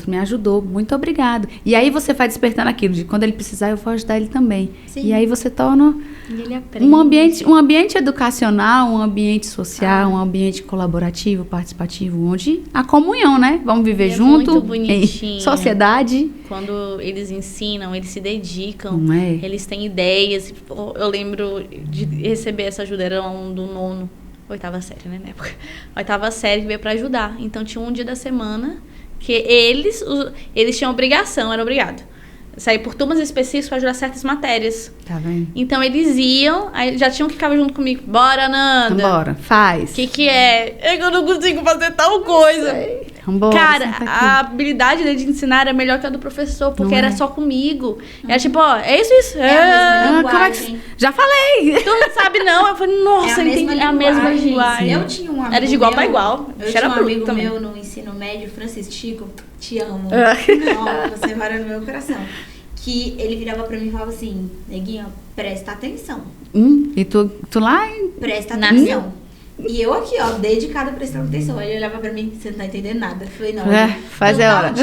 me ajudou, muito obrigado. E aí você vai despertando aquilo de quando ele precisar, eu vou ajudar ele também. Sim. E aí você torna ele aprende. um ambiente educacional, um ambiente social, um ambiente colaborativo, participativo, onde a comunhão, né? Vamos viver junto. Muito bonitinho. Em sociedade. Quando eles ensinam, eles se dedicam, Não é? Eles têm ideias. Eu lembro de receber essa ajuda, era um do nono, oitava série, né, na época. Oitava série que veio pra ajudar. Então tinha um dia da semana que eles tinham obrigação, era obrigado. Sair por turmas específicas para ajudar certas matérias. Tá vendo? Então eles iam, aí já tinham que ficar junto comigo. Bora, Nanda. Vambora, faz. O que é? Eu não consigo fazer tal coisa. Vambora, cara, a habilidade dele de ensinar era melhor que a do professor, porque era só comigo. Era tipo, é isso. É a mesma linguagem. Já falei. Tu não sabe, não. Eu falei, nossa, é a mesma linguagem. Eu tinha um amigo era de igual para igual. Eu tinha um amigo meu no ensino médio, Francisco Chico, te amo. Você mora no meu coração. Que ele virava pra mim e falava assim, neguinha, presta atenção. E tu lá? Presta atenção. E eu aqui, dedicada prestando atenção. Ele olhava pra mim, você não tá entendendo nada. Eu falei, não. Faz a hora.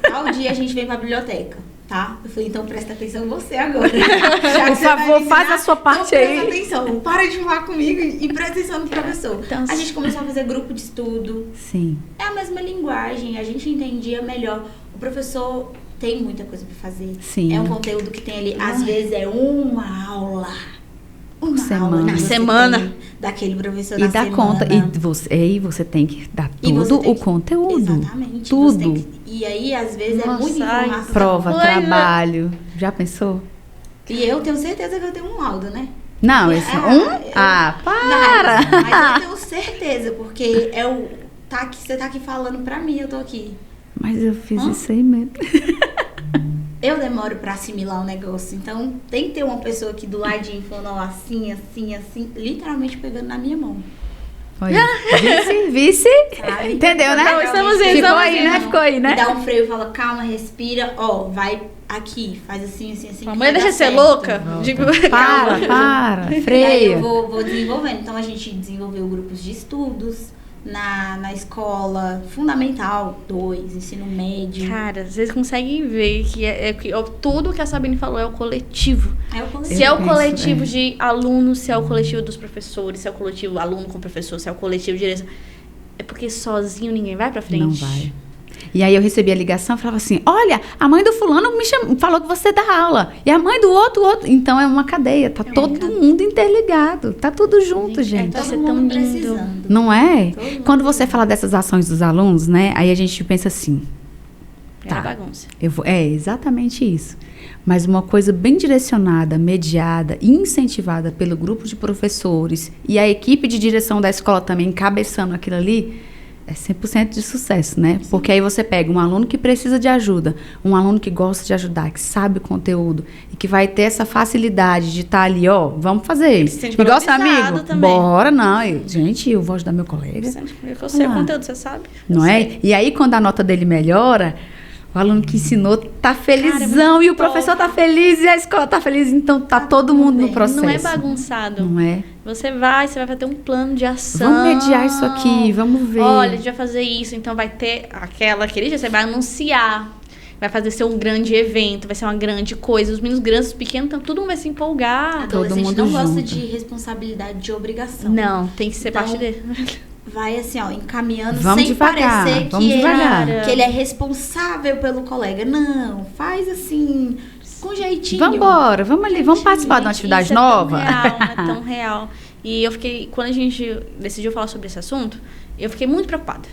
Tal dia a gente vem pra biblioteca, tá? Eu falei, então presta atenção você agora. Por favor, faz a sua parte então, aí. Presta atenção, para de falar comigo e presta atenção no professor. Então, a gente começou a fazer grupo de estudo. Sim. É a mesma linguagem, a gente entendia melhor. O professor tem muita coisa pra fazer. Sim. É um conteúdo que tem ali, às vezes é uma aula. uma semana. aula que Na você semana. tem daquele professor E da dá semana. conta. E você tem que dar E você todo tem o que- conteúdo. Exatamente. Tudo. Você tem que- E aí, às vezes, é Nossa, muita ai, informação. Prova, Pois é. trabalho. Já pensou? E eu tenho certeza que eu tenho um laudo, né? Não, E- esse eu- para! Mas eu tenho certeza, porque você tá aqui falando pra mim, eu tô aqui. Mas eu fiz isso aí mesmo. Eu demoro pra assimilar o negócio, então tem que ter uma pessoa aqui do ladinho falando ó, assim, assim, assim, literalmente pegando na minha mão. Olha, vice. Sabe? Entendeu, né? Não, estamos indo, Ficou estamos aí, indo. né? Ficou aí, Me né? dá um freio e fala, calma, respira, ó, vai aqui, faz assim, assim, assim. A que mãe vai deixa dar de ser certo. louca. Digo, calma. Para, E aí freia. eu vou desenvolvendo. Então a gente desenvolveu grupos de estudos na escola fundamental 2, ensino médio. Cara, vocês conseguem ver que tudo que a Sabine falou é o coletivo. É o coletivo. Se é o penso, coletivo de alunos, se é o coletivo dos professores, se é o coletivo aluno com professor, se é o coletivo de direção. É porque sozinho ninguém vai pra frente. Não vai. E aí eu recebi a ligação e falava assim, olha, a mãe do fulano falou que você dá aula. E a mãe do outro. Então é uma cadeia, tá todo mundo interligado. Tá tudo junto, gente. Vai ser Todo tão mundo lindo. precisando. Não é? Todo mundo Quando você fala dessas ações dos alunos, né? Aí a gente pensa assim, Era Tá. bagunça. é exatamente isso. Mas uma coisa bem direcionada, mediada e incentivada pelo grupo de professores e a equipe de direção da escola também encabeçando aquilo ali, é 100% de sucesso, né? Porque aí você pega um aluno que precisa de ajuda, um aluno que gosta de ajudar, que sabe o conteúdo e que vai ter essa facilidade de estar ali, ó, vamos fazer isso. Se sente Igual seu valorizado amigo, também. bora, não. Gente, eu vou ajudar meu colega. Eu sei o Ah. conteúdo, você sabe? Não Eu é? sei. E aí, quando a nota dele melhora, o aluno que ensinou tá felizão muito e o professor tá feliz e a escola tá feliz. Então, tá todo mundo no bem. processo. Não é bagunçado. Não é? Você vai ter um plano de ação. Vamos mediar isso aqui, vamos ver. Olha, a gente vai fazer isso, então vai ter aquele dia, você vai anunciar. Vai fazer ser um grande evento, vai ser uma grande coisa. Os meninos grandes, os pequenos, então, todo mundo vai se empolgar. Adolescente mundo não gosta junto. de responsabilidade, de obrigação. Não, tem que ser Então, parte dele. Vai assim, ó, encaminhando Vamos sem devagar, parecer vamos que, devagar. que ele é responsável pelo colega. Não, faz assim, com jeitinho. Vambora, vamos ali, vamos participar de uma Gente, atividade isso nova? É tão real. E eu fiquei, quando a gente decidiu falar sobre esse assunto, eu fiquei muito preocupada.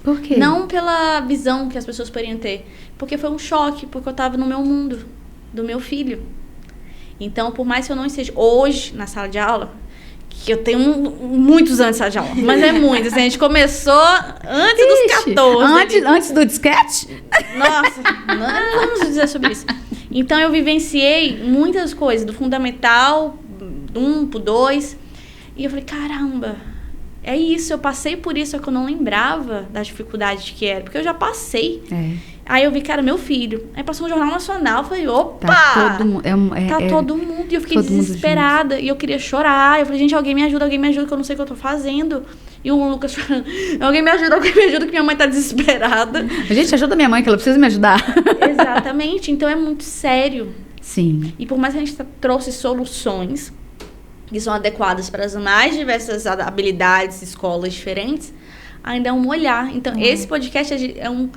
Por quê? Não pela visão que as pessoas poderiam ter, porque foi um choque, porque eu tava no meu mundo, do meu filho. Então, por mais que eu não esteja hoje na sala de aula, que eu tenho muitos anos de sala de aula, mas é muito. Assim, a gente começou antes dos 14. Antes do disquete? Nossa, não vamos dizer sobre isso. Então, eu vivenciei muitas coisas, do fundamental, do 1 pro 2, e eu falei, caramba, é isso, eu passei por isso, só que eu não lembrava da dificuldade que era, porque eu já passei. É. Aí eu vi, cara, meu filho. Aí passou um Jornal Nacional, eu falei, opa! Tá todo mundo. Tá todo mundo. E eu fiquei todo mundo desesperada. E eu queria chorar. Eu falei, gente, alguém me ajuda, que eu não sei o que eu tô fazendo. E o Lucas falando, alguém me ajuda, que minha mãe tá desesperada. Gente, ajuda minha mãe, que ela precisa me ajudar. Exatamente. Então é muito sério. Sim. E por mais que a gente trouxe soluções que são adequadas para as mais diversas habilidades, escolas diferentes, ainda é um olhar. Então, esse podcast é um...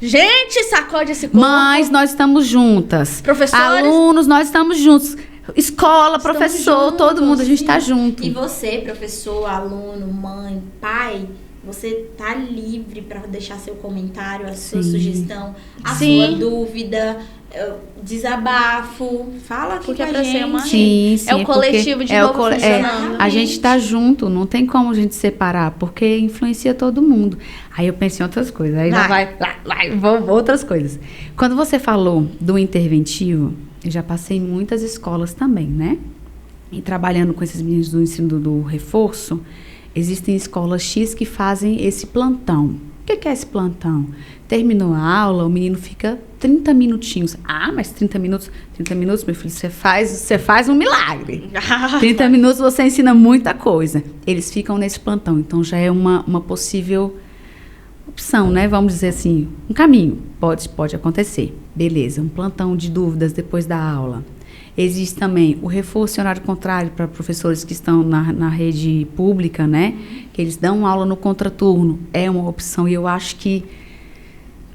Gente, sacode esse corpo. Mas nós estamos juntas. Professores. Alunos, nós estamos juntos. Escola, professor, juntos, todo mundo, a gente tá Sim. junto. E você, professor, aluno, mãe, pai, você tá livre para deixar seu comentário, a sua Sim. sugestão, a Sim. sua dúvida, desabafo. Fala aqui Porque com é a pra gente. ser uma Sim, sim. É o coletivo porque de novo funcionando. a gente tá junto, não tem como a gente separar, porque influencia todo mundo. Aí eu pensei em outras coisas, aí já vai, vamos outras coisas. Quando você falou do interventivo, eu já passei em muitas escolas também, né? E trabalhando com esses meninos do ensino do reforço, existem escolas X que fazem esse plantão. O que é esse plantão? Terminou a aula, o menino fica 30 minutinhos. Ah, mas 30 minutos, meu filho, você faz um milagre. 30 minutos você ensina muita coisa. Eles ficam nesse plantão, então já é uma possível opção, né? Vamos dizer assim, um caminho. Pode acontecer. Beleza, um plantão de dúvidas depois da aula. Existe também o reforço em horário contrário para professores que estão na rede pública, né? Que eles dão aula no contraturno. É uma opção e eu acho que...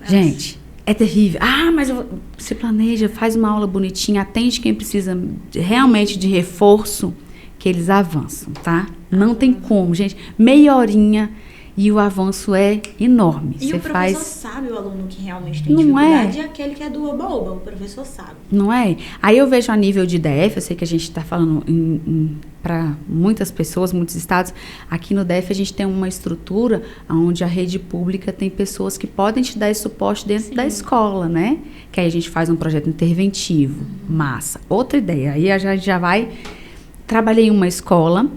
Gente, é terrível. Ah, mas você planeja, faz uma aula bonitinha, atende quem precisa realmente de reforço. que eles avançam, tá? Não tem como, gente. Meia horinha e o avanço é enorme. E Você o professor sabe o aluno que realmente tem Não dificuldade é? e aquele que é do oba-oba, o professor sabe. Não é? Aí eu vejo a nível de DF, eu sei que a gente está falando para muitas pessoas, muitos estados. Aqui no DF a gente tem uma estrutura onde a rede pública tem pessoas que podem te dar esse suporte dentro da escola, né? Que aí a gente faz um projeto interventivo, massa. Outra ideia, aí a gente já vai... Trabalhei em uma escola,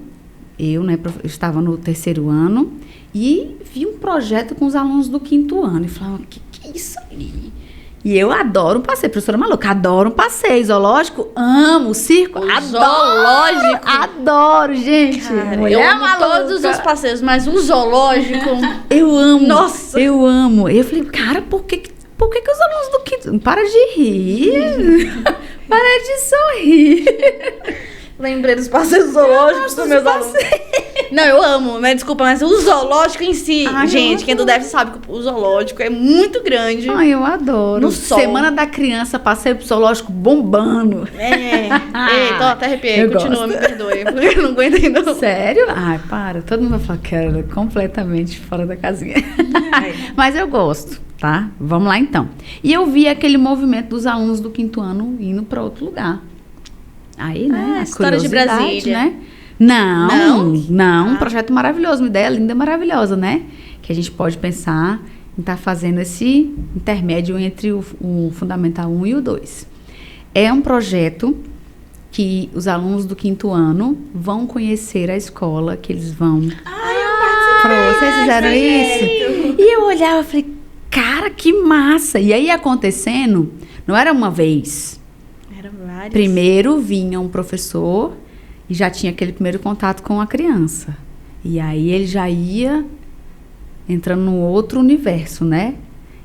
eu estava no 3º ano, e vi um projeto com os alunos do 5º ano. E falava, que é isso aí? E eu adoro um passeio, professora maluca, adoro um passeio. Zoológico, amo. Circo, adoro. Zoológico. Adoro, gente. Cara, Mulher eu amo maluca. todos os passeios, mas um zoológico... Eu amo. Nossa. Eu amo. Eu falei, cara, por que os alunos do 5º ano... Para de rir. Para de sorrir. Lembrei dos passeios zoológicos dos meus alunos. Não, eu amo, mas desculpa, mas o zoológico em si, Ai, gente, quem não deve sabe que o zoológico é muito grande. Ai, eu adoro. No sol. Semana da criança, passeio pro zoológico bombando. Ei, tô até arrepiei, Eu continua, gosto. me perdoe, porque eu não aguentei não. Sério? Ai, para. Todo mundo vai falar que era completamente fora da casinha. Mas eu gosto, tá? Vamos lá, então. E eu vi aquele movimento dos alunos do 5º ano indo para outro lugar. Aí, né? A história de curiosidade, Brasília. né? Não. Um Ah. projeto maravilhoso, uma ideia linda e maravilhosa, né? Que a gente pode pensar em estar fazendo esse intermédio entre o Fundamental 1 e o 2. É um projeto que os alunos do 5º ano vão conhecer a escola, que eles vão... Vocês fizeram isso? E eu olhava e falei, cara, que massa! E aí acontecendo, não era uma vez. Eram vários. Primeiro vinha um professor e já tinha aquele primeiro contato com a criança. E aí ele já ia entrando num outro universo, né?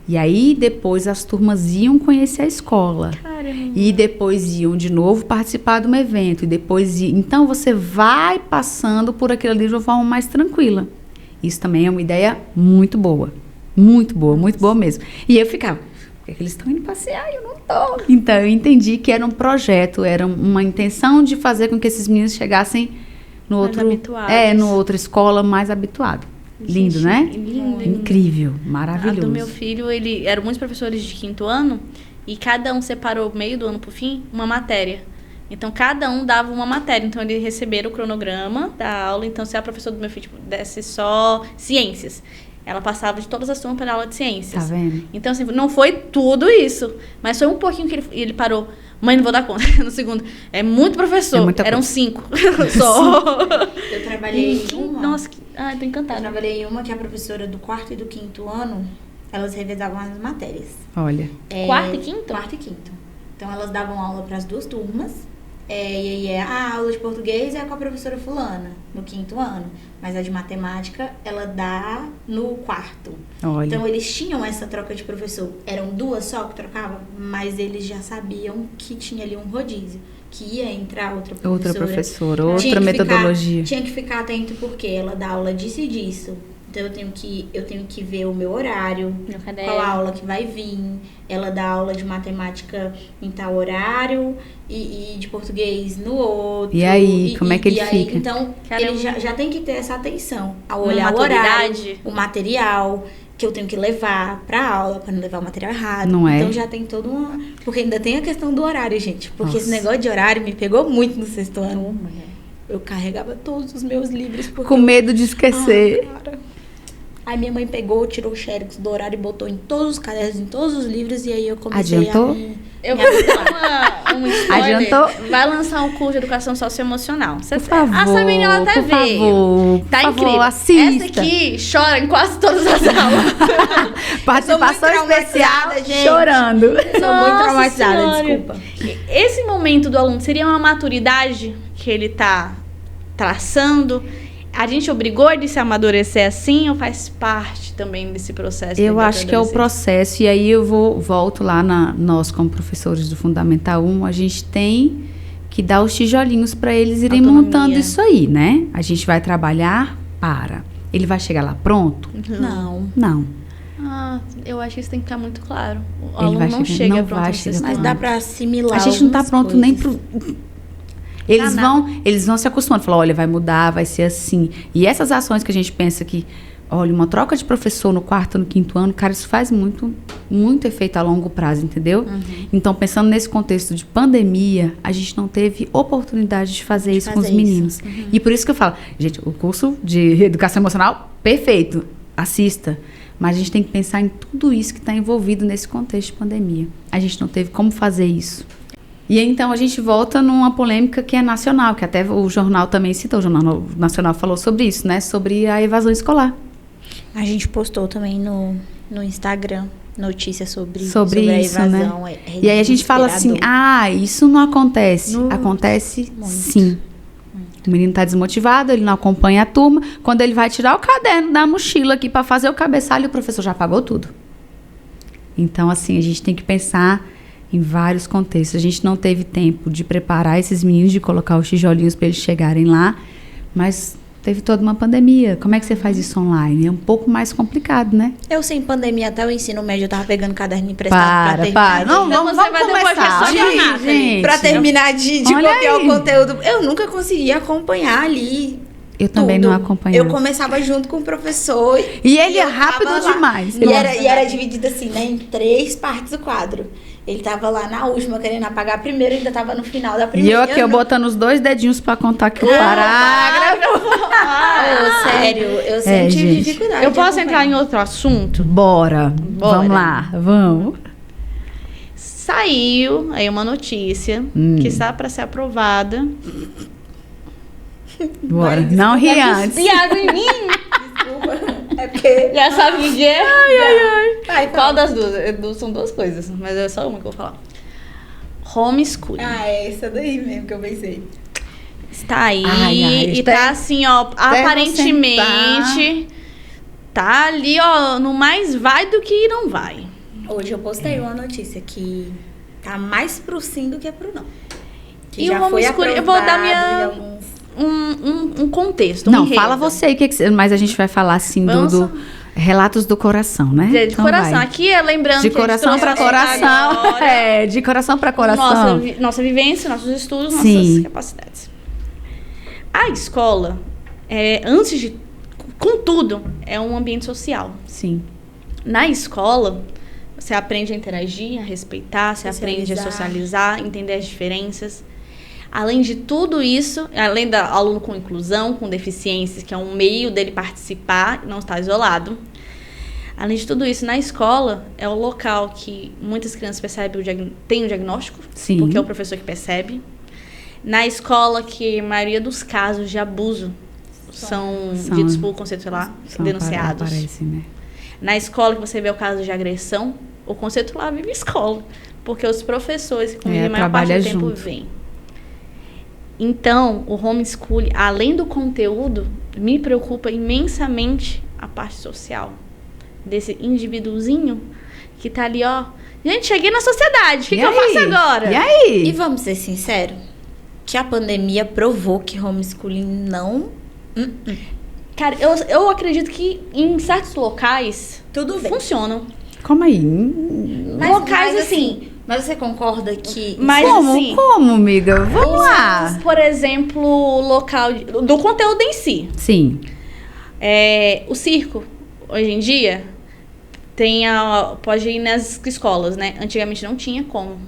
E aí depois as turmas iam conhecer a escola. Caramba. E depois iam de novo participar de um evento. E depois então você vai passando por aquilo ali de uma forma mais tranquila. Isso também é uma ideia muito boa. Muito boa mesmo. E eu ficava, por que eles estão indo passear e eu não tô? Então eu entendi que era um projeto, era uma intenção de fazer com que esses meninos chegassem no Mais outro, habituados. no outra escola mais habituado. Lindo, Gente, né? lindo. Incrível, A maravilhoso. do meu filho, eram muitos professores de 5º ano e cada um separou meio do ano pro fim uma matéria. Então, cada um dava uma matéria. Então, eles receberam o cronograma da aula. Então, se a professora do meu filho desse só ciências, ela passava de todas as turmas para aula de ciências. Tá vendo? Então, assim, não foi tudo isso. Mas foi um pouquinho que ele parou. Mãe, não vou dar conta. No segundo. É muito professor. É muita Eram coisa. 5 só. Eu trabalhei em uma. Nossa, tô Eu encantada. trabalhei em uma que a professora do 4º e do 5º ano, elas revezavam as matérias. Olha, Quarto e quinto? 4º e 5º. Então elas davam aula para as duas turmas. E aí a aula de português é com a professora fulana, no 5º ano. Mas a de matemática, ela dá no 4º. olha. Então eles tinham essa troca de professor. Eram duas só que trocavam, mas eles já sabiam que tinha ali um rodízio. Que ia entrar outra professora. Outra professora, Tinha outra que metodologia. tinha que ficar atento porque ela dá aula disso e disso. Então eu tenho que ver o meu horário, Meu caderno. qual a aula que vai vir. Ela dá aula de matemática em tal horário e de português no outro. E aí, como é que ele aí, fica? então, Caramba. ele já tem que ter essa atenção ao Uma olhar o horário, maturidade. o material que eu tenho que levar pra aula, pra não levar o material errado. Não é? Então já tem toda uma... Porque ainda tem a questão do horário, gente. Porque Nossa. esse negócio de horário me pegou muito no 6º ano. Eu carregava todos os meus livros porque Com medo de esquecer. cara. Aí minha mãe pegou, tirou o xerox do horário e botou em todos os cadernos, em todos os livros. E aí eu comecei Adiantou? a me... Eu me vou habituar. dar um spoiler. Adiantou? Vai lançar um curso de educação socioemocional. Por favor, A Sabine, ela até por veio. favor, Tá por incrível. favor, assista. Essa aqui chora em quase todas as aulas. Participação Eu sou muito especial, traumatizada, gente. chorando. Sou muito Nossa traumatizada, Senhora. desculpa. Esse momento do aluno seria uma maturidade que ele tá traçando? A gente obrigou ele a se amadurecer assim ou faz parte também desse processo? Eu da acho que é o adolescência? processo, e aí eu volto lá nós como professores do Fundamental 1, a gente tem que dar os tijolinhos para eles irem Autonomia. montando isso aí, né? A gente vai trabalhar para. Ele vai chegar lá pronto? Não. Não. Ah, eu acho que isso tem que ficar muito claro. O Ele aluno vai não chegar- chega não pronto vai no chegar sexto Mas ano. dá pra assimilar A gente não tá algumas pronto nem coisas. pro... Eles vão se acostumando. Falar, olha, vai mudar, vai ser assim. E essas ações que a gente pensa que, olha, uma troca de professor no 4º, no 5º ano, cara, isso faz muito, muito efeito a longo prazo, entendeu? Então, pensando nesse contexto de pandemia, a gente não teve oportunidade de fazer isso com os meninos. E por isso que eu falo, gente, o curso de educação emocional, perfeito, assista. Mas a gente tem que pensar em tudo isso que está envolvido nesse contexto de pandemia. A gente não teve como fazer isso. E então a gente volta numa polêmica que é nacional, que até o jornal também citou, o Jornal Nacional falou sobre isso, né? Sobre a evasão escolar. A gente postou também no Instagram notícias sobre isso, a evasão. Né? E aí a gente fala assim, isso não acontece. Acontece muito. Sim. O menino está desmotivado, ele não acompanha a turma. Quando ele vai tirar o caderno da mochila aqui para fazer o cabeçalho, o professor já apagou tudo. Então, assim, a gente tem que pensar em vários contextos. A gente não teve tempo de preparar esses meninos, de colocar os tijolinhos para eles chegarem lá, mas teve toda uma pandemia. Como é que você faz isso online? É um pouco mais complicado, né? Eu, sem pandemia, até o ensino médio, eu tava pegando caderno emprestado pra terminar. Não, vamos começar. Gente, pra terminar de copiar o conteúdo. Eu nunca consegui acompanhar ali. Eu também não acompanhava. Eu começava junto com o professor. E ele é rápido demais. E era dividido assim, né, em 3 partes do quadro. Ele tava lá na última, querendo apagar a primeira, ainda tava no final da primeira. E eu aqui, botando os 2 dedinhos pra contar que o parágrafo. Sério, eu sempre tive dificuldade. Eu posso entrar em outro assunto? Bora. Vamos lá, vamos. Saiu aí uma notícia que está para ser aprovada. Bora. Não ri antes. Piada em mim. Desculpa. É porque... Já sabe o que é? Ai. Qual das duas? São 2 coisas, mas é só uma que eu vou falar. Homeschooling. É essa daí mesmo que eu pensei. Está aí e tá assim, ó, aparentemente tá ali, ó, no mais vai do que não vai. Hoje eu postei uma notícia que tá mais pro sim do que pro não. Que e já o foi homeschooling, eu vou dar um contexto. Não, fala você aí, mas a gente vai falar assim do relatos do coração, né? De então coração. Vai. Aqui é lembrando de coração para coração. De coração para coração. Nossa vivência, nossos estudos, nossas capacidades. A escola, antes de... Contudo, é um ambiente social. Sim. Na escola, você aprende a interagir, a respeitar, você aprende a socializar, entender as diferenças. Além de tudo isso, além do aluno com inclusão, com deficiências, que é um meio dele participar, não estar isolado. Além de tudo isso, na escola, é o local que muitas crianças percebem, tem o diagnóstico, Sim. porque é o professor que percebe. Na escola, que a maioria dos casos de abuso são ditos por conceito, sei lá, denunciados. Parece, né? Na escola, que você vê o caso de agressão, o conceito lá vive escola, porque os professores que convivem a maior parte do tempo vêm. Então, o homeschooling, além do conteúdo, me preocupa imensamente a parte social. Desse indivíduozinho que tá ali, ó. Gente, cheguei na sociedade, o que eu faço agora? E aí? E vamos ser sinceros, que a pandemia provou que homeschooling não... Cara, eu acredito que em certos locais tudo bem. Funcionam. Como aí? Locais assim... Mas você concorda que... Mas, como, amiga? Vamos lá. Por exemplo, local do conteúdo em si. Sim. O circo, hoje em dia, pode ir nas escolas, né? Antigamente não tinha como.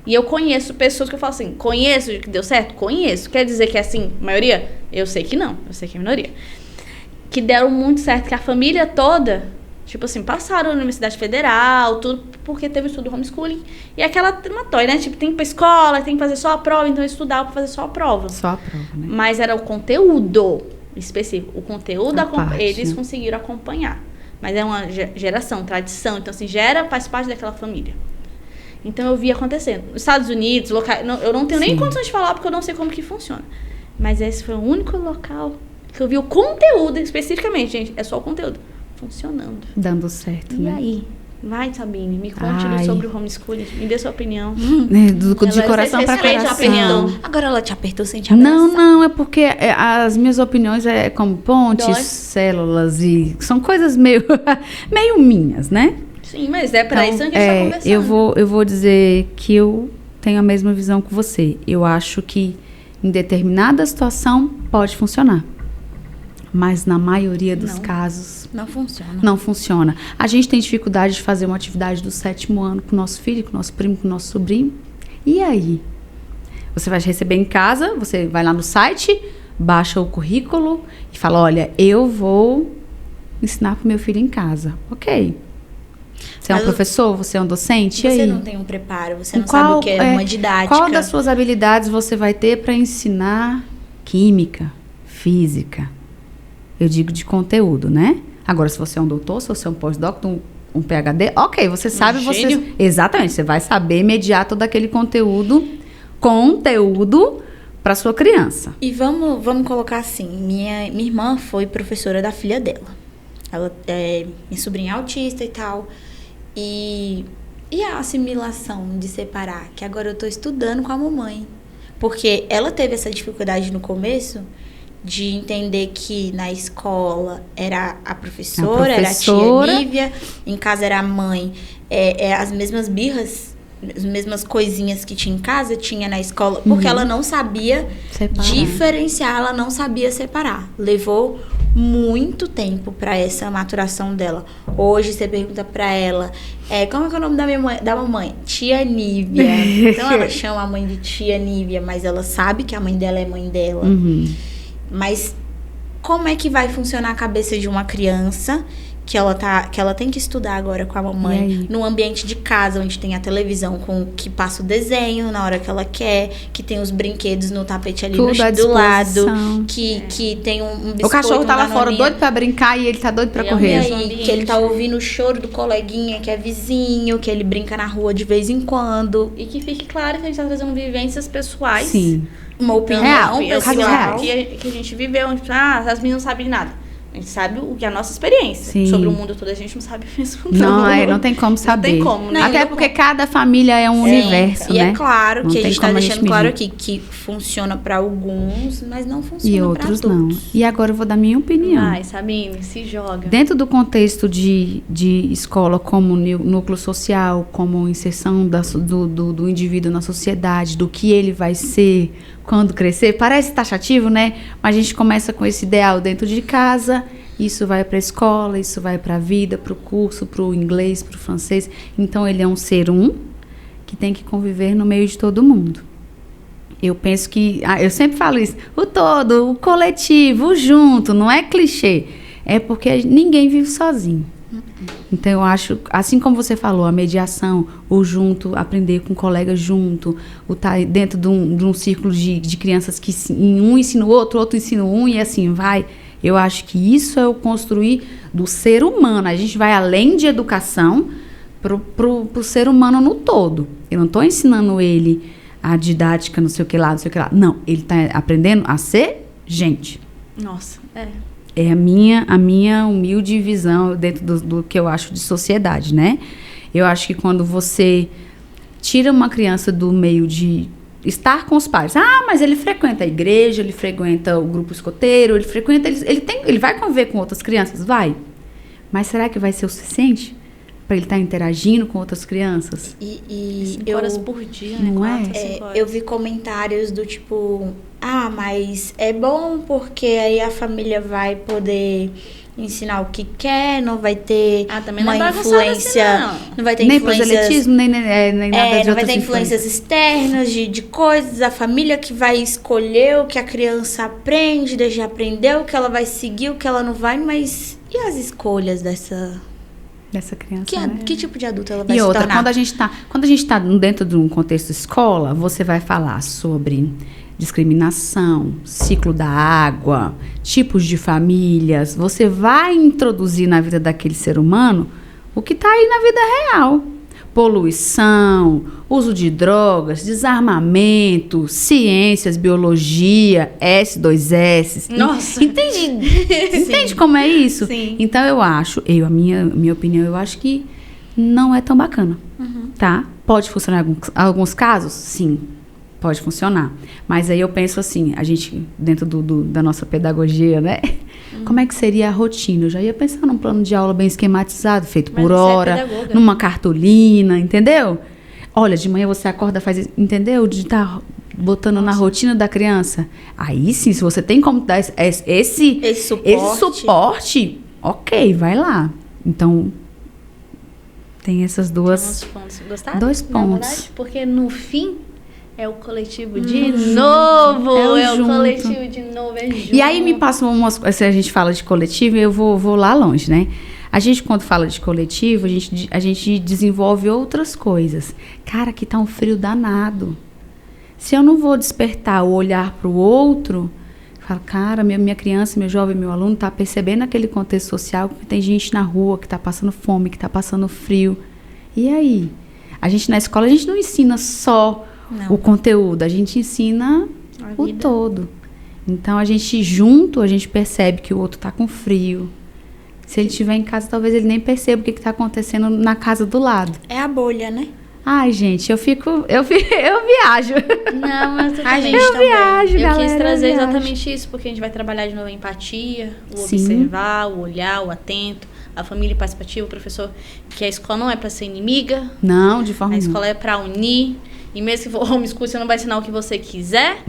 E eu conheço pessoas que eu falo assim, conheço que deu certo? Conheço. Quer dizer que é assim, maioria? Eu sei que não. Eu sei que é minoria. Que deram muito certo, que a família toda... Tipo assim, passaram na Universidade Federal, tudo, porque teve estudo homeschooling. E aquela matória, né? Tipo, tem que ir pra escola, tem que fazer só a prova, então eu estudava pra fazer só a prova. Só a prova, né? Mas era o conteúdo específico. O conteúdo, eles conseguiram acompanhar. Mas é uma geração, tradição. Então, assim, faz parte daquela família. Então, eu vi acontecendo. Nos Estados Unidos, locais... eu não tenho nem condições de falar, porque eu não sei como que funciona. Mas esse foi o único local que eu vi o conteúdo, especificamente, gente. É só o conteúdo. Funcionando. Dando certo, e né? E aí? Vai, Sabine, me conte sobre o homeschooling. Me dê sua opinião. De coração para coração. Agora ela te apertou sem te abraçar. Não, é porque as minhas opiniões é como pontes, células e... São coisas meio minhas, né? Sim, mas é para isso que a gente está conversando. Eu vou dizer que eu tenho a mesma visão que você. Eu acho que em determinada situação, pode funcionar. Mas na maioria dos casos... Não funciona. Não funciona. A gente tem dificuldade de fazer uma atividade do 7º ano com o nosso filho, com o nosso primo, com o nosso sobrinho. E aí? Você vai receber em casa, você vai lá no site, baixa o currículo e fala, olha, eu vou ensinar para o meu filho em casa. Ok. Você é um professor? Você é um docente? Você e aí? não tem um preparo, você não sabe o que é uma didática. Qual das suas habilidades você vai ter para ensinar química, física? Eu digo de conteúdo, né? Agora, se você é um doutor, se você é um pós-doc, um PhD, ok, você sabe, você... Exatamente, você vai saber mediar todo aquele conteúdo para sua criança. E vamos colocar assim, minha irmã foi professora da filha dela. Ela é minha sobrinha autista e tal. E a assimilação de separar, que agora eu tô estudando com a mamãe. Porque ela teve essa dificuldade no começo de entender que na escola era a professora, era a tia Nívia, em casa era a mãe. As mesmas birras, as mesmas coisinhas que tinha em casa, tinha na escola, porque ela não sabia diferenciar, ela não sabia separar. Levou muito tempo para essa maturação dela. Hoje você pergunta para ela, como é que é o nome da mamãe? Tia Nívia. Então ela chama a mãe de tia Nívia, mas ela sabe que a mãe dela é mãe dela. Mas como é que vai funcionar a cabeça de uma criança que ela tem que estudar agora com a mamãe, num ambiente de casa onde tem a televisão que passa o desenho na hora que ela quer, que tem os brinquedos no tapete ali do lado, que tem um biscoito, o cachorro tá lá fora doido pra brincar e ele tá doido pra correr. E aí, que ele tá ouvindo o choro do coleguinha que é vizinho, que ele brinca na rua de vez em quando. E que fique claro que a gente tá trazendo vivências pessoais. Sim. Uma opinião pessoal. Que a gente viveu, as meninas não sabem nada. A gente sabe o que é a nossa experiência. Sim. Sobre o mundo todo, a gente não sabe mesmo. Não tem como saber. Não tem como, né? Até porque cada família é um universo, e né? É claro não que a gente tá deixando claro medir. aqui que funciona para alguns, mas não funciona e outros pra não. todos. E agora eu vou dar minha opinião. Ai, Sabine, se joga. Dentro do contexto de escola como núcleo social, como inserção do indivíduo na sociedade, do que ele vai ser quando crescer, parece taxativo, né? Mas a gente começa com esse ideal dentro de casa, isso vai para a escola, isso vai para a vida, para o curso, para o inglês, para o francês. Então, ele é um ser que tem que conviver no meio de todo mundo. Eu penso que... eu sempre falo isso. O todo, o coletivo, o junto, não é clichê. É porque ninguém vive sozinho. Então, eu acho, assim como você falou, a mediação, o junto, aprender com colegas junto, o estar dentro de um círculo de crianças que um ensina o outro ensina um e assim vai. Eu acho que isso é o construir do ser humano. A gente vai além de educação pro ser humano no todo. Eu não estou ensinando ele a didática, não sei o que lá. Não, ele está aprendendo a ser gente. Nossa, É a minha humilde visão dentro do que eu acho de sociedade, né? Eu acho que quando você tira uma criança do meio de estar com os pais. Mas ele frequenta a igreja, ele frequenta o grupo escoteiro, ele vai conviver com outras crianças? Vai. Mas será que vai ser o suficiente para ele estar interagindo com outras crianças? 5 horas por dia, né? Não 4, 5 horas. Eu vi comentários do tipo... mas é bom porque aí a família vai poder ensinar o que quer, não vai ter também uma não é influência... Assim, não vai ter nem influências... proselitismo, nem nada de não vai outras ter influências externas de coisas, a família que vai escolher o que a criança aprende, deixa de aprender, o que ela vai seguir, o que ela não vai, mas e as escolhas dessa criança, que tipo de adulto ela vai se se tornar? Quando a gente tá dentro de um contexto escola, você vai falar sobre discriminação, ciclo da água, tipos de famílias. Você vai introduzir na vida daquele ser humano o que está aí na vida real. Poluição, uso de drogas, desarmamento, ciências, biologia, S2S. Nossa! Entende como é isso? Sim. Então, a minha opinião, eu acho que não é tão bacana, tá? Pode funcionar em alguns casos? Sim. Pode funcionar. Mas aí eu penso assim, a gente, dentro da nossa pedagogia, né? Como é que seria a rotina? Eu já ia pensar num plano de aula bem esquematizado, feito por hora, numa cartolina, entendeu? Olha, de manhã você acorda, faz isso, entendeu? De estar botando na rotina da criança. Aí sim, se você tem como dar esse suporte, ok, vai lá. Então, tem essas duas... Gostaram? 2 pontos. Verdade, porque no fim... É o coletivo de novo. É o coletivo de novo. É junto. E aí me passam se a gente fala de coletivo, eu vou lá longe, né? A gente, quando fala de coletivo, a gente desenvolve outras coisas. Cara, aqui tá um frio danado. Se eu não vou despertar o olhar para o outro, eu falo, cara, minha criança, meu jovem, meu aluno tá percebendo aquele contexto social que tem gente na rua que tá passando fome, que tá passando frio. E aí? A gente na escola, a gente não ensina só o conteúdo, a gente ensina o todo. Então, a gente percebe que o outro tá com frio. Se ele estiver em casa, talvez ele nem perceba o que tá acontecendo na casa do lado. É a bolha, né? Ai, gente, eu viajo. Não, mas eu viajo, eu galera. quis trazer exatamente isso, porque a gente vai trabalhar de novo a empatia, o observar, o olhar, o atento, a família participativa, o professor, que a escola não é para ser inimiga. Não, de forma nenhuma. A escola é para unir. E mesmo que for homeschool, você não vai ensinar o que você quiser.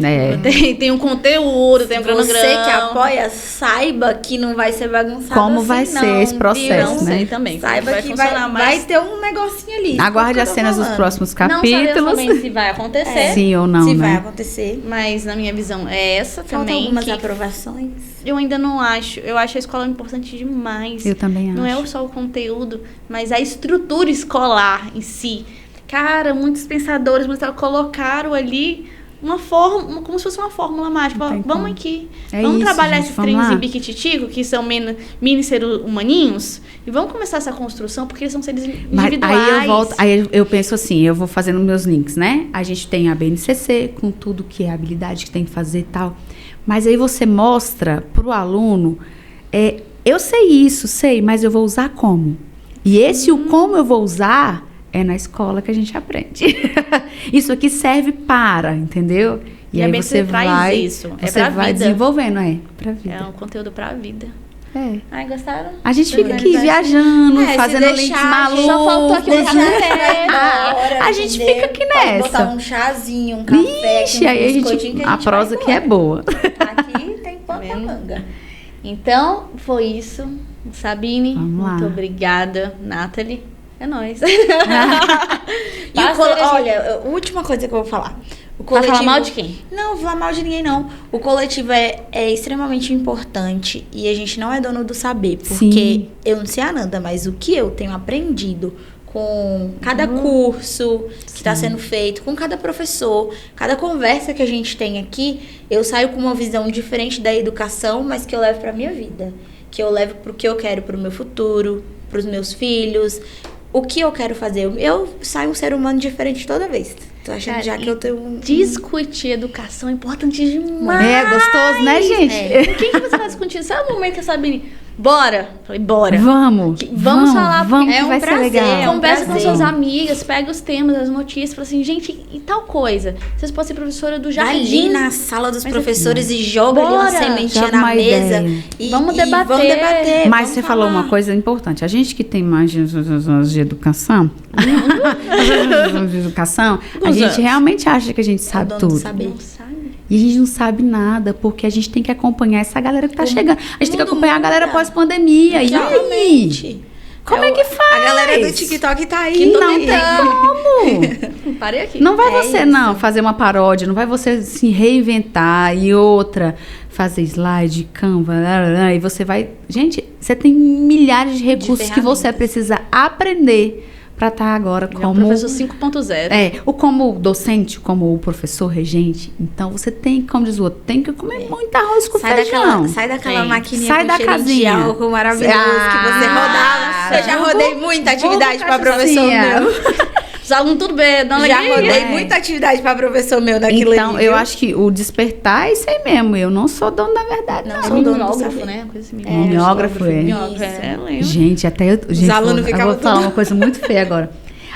Tem um conteúdo, tem um cronograma. Você que apoia, saiba que não vai ser bagunçado como assim, vai ser esse processo, não né? sei também. Saiba que vai ter um negocinho ali. Aguarde as cenas dos próximos capítulos. Não sabemos se vai acontecer. Sim ou não, se né? vai acontecer. Mas na minha visão é essa Falta também. algumas aprovações. Eu ainda não acho. Eu acho a escola importante demais. Eu também acho. Não é só o conteúdo, mas a estrutura escolar em si. Cara, muitos pensadores colocaram ali uma forma, como se fosse uma fórmula mágica. Vamos aqui. Vamos trabalhar esses trens em biquititico, que são mini seres humaninhos, e vamos começar essa construção, porque eles são seres individuais. Mas aí eu penso assim, eu vou fazendo meus links, né? A gente tem a BNCC, com tudo que é habilidade que tem que fazer e tal. Mas aí você mostra pro aluno, eu sei, mas eu vou usar como? E o como eu vou usar... É na escola que a gente aprende. Isso aqui serve para, entendeu? E aí você vai desenvolvendo, pra vida. É um conteúdo pra vida. Ai, gostaram? A gente fica aqui viajando, fazendo links malucos. Só faltou aqui um café. A gente fica aqui nessa. Pode botar um chazinho, um café, Ixi, aí a prosa aqui é boa. Aqui tem pano pra manga. Então, foi isso. Sabine, muito obrigada. Nathalie. É nóis. Olha, a última coisa que eu vou falar. Vai falar mal de quem? Não, vou falar mal de ninguém, não. O coletivo é extremamente importante e a gente não é dono do saber. Porque eu não sei a Nanda, mas o que eu tenho aprendido com cada curso que está sendo feito, com cada professor, cada conversa que a gente tem aqui, eu saio com uma visão diferente da educação, mas que eu levo pra minha vida. Que eu levo pro que eu quero pro meu futuro, pros meus filhos... O que eu quero fazer? Eu saio um ser humano diferente toda vez. Tô achando já que eu tenho discutir educação é importante demais. É gostoso, né, gente? Com quem que você vai discutir? Sabe o momento que a Sabine... Bora! Falei, bora. Vamos falar. Vamos, que vai ser legal. Conversa com suas amigas, pega os temas, as notícias, fala assim, gente, e tal coisa. Vocês podem ser professora do jardim. Vai ali na sala dos professores e joga ali uma sementinha na mesa. Vamos debater. Mas você falou uma coisa importante. A gente que tem mais de educação, a gente realmente acha que a gente sabe tudo. Não sabe. E a gente não sabe nada, porque a gente tem que acompanhar essa galera que tá chegando. A gente tem que acompanhar a galera pós-pandemia. E aí? Como é que faz? A galera do TikTok tá aí. Que não tem como. Parei aqui. Não vai você, fazer uma paródia. Não vai você se reinventar. E outra, fazer slide, Canva. E você vai... Gente, você tem milhares de recursos que você precisa aprender para estar agora como... professor 5.0. Ou como docente, como o professor regente. Então, você tem, como diz o outro, tem que comer muito arroz com feijão. Sai daquela maquininha sai da casinha de álcool maravilhoso que você rodava. Eu já rodei muita atividade para professor meu. Os alunos tudo bem, dá uma já rodei muita atividade para professor meu naquilo. Então, eu acho que o despertar é isso aí mesmo. Eu não sou dono da verdade, não. Sou mimeógrafo, né? Mimeógrafo, Gente, até... Os alunos ficavam eu vou falar uma coisa muito feia agora.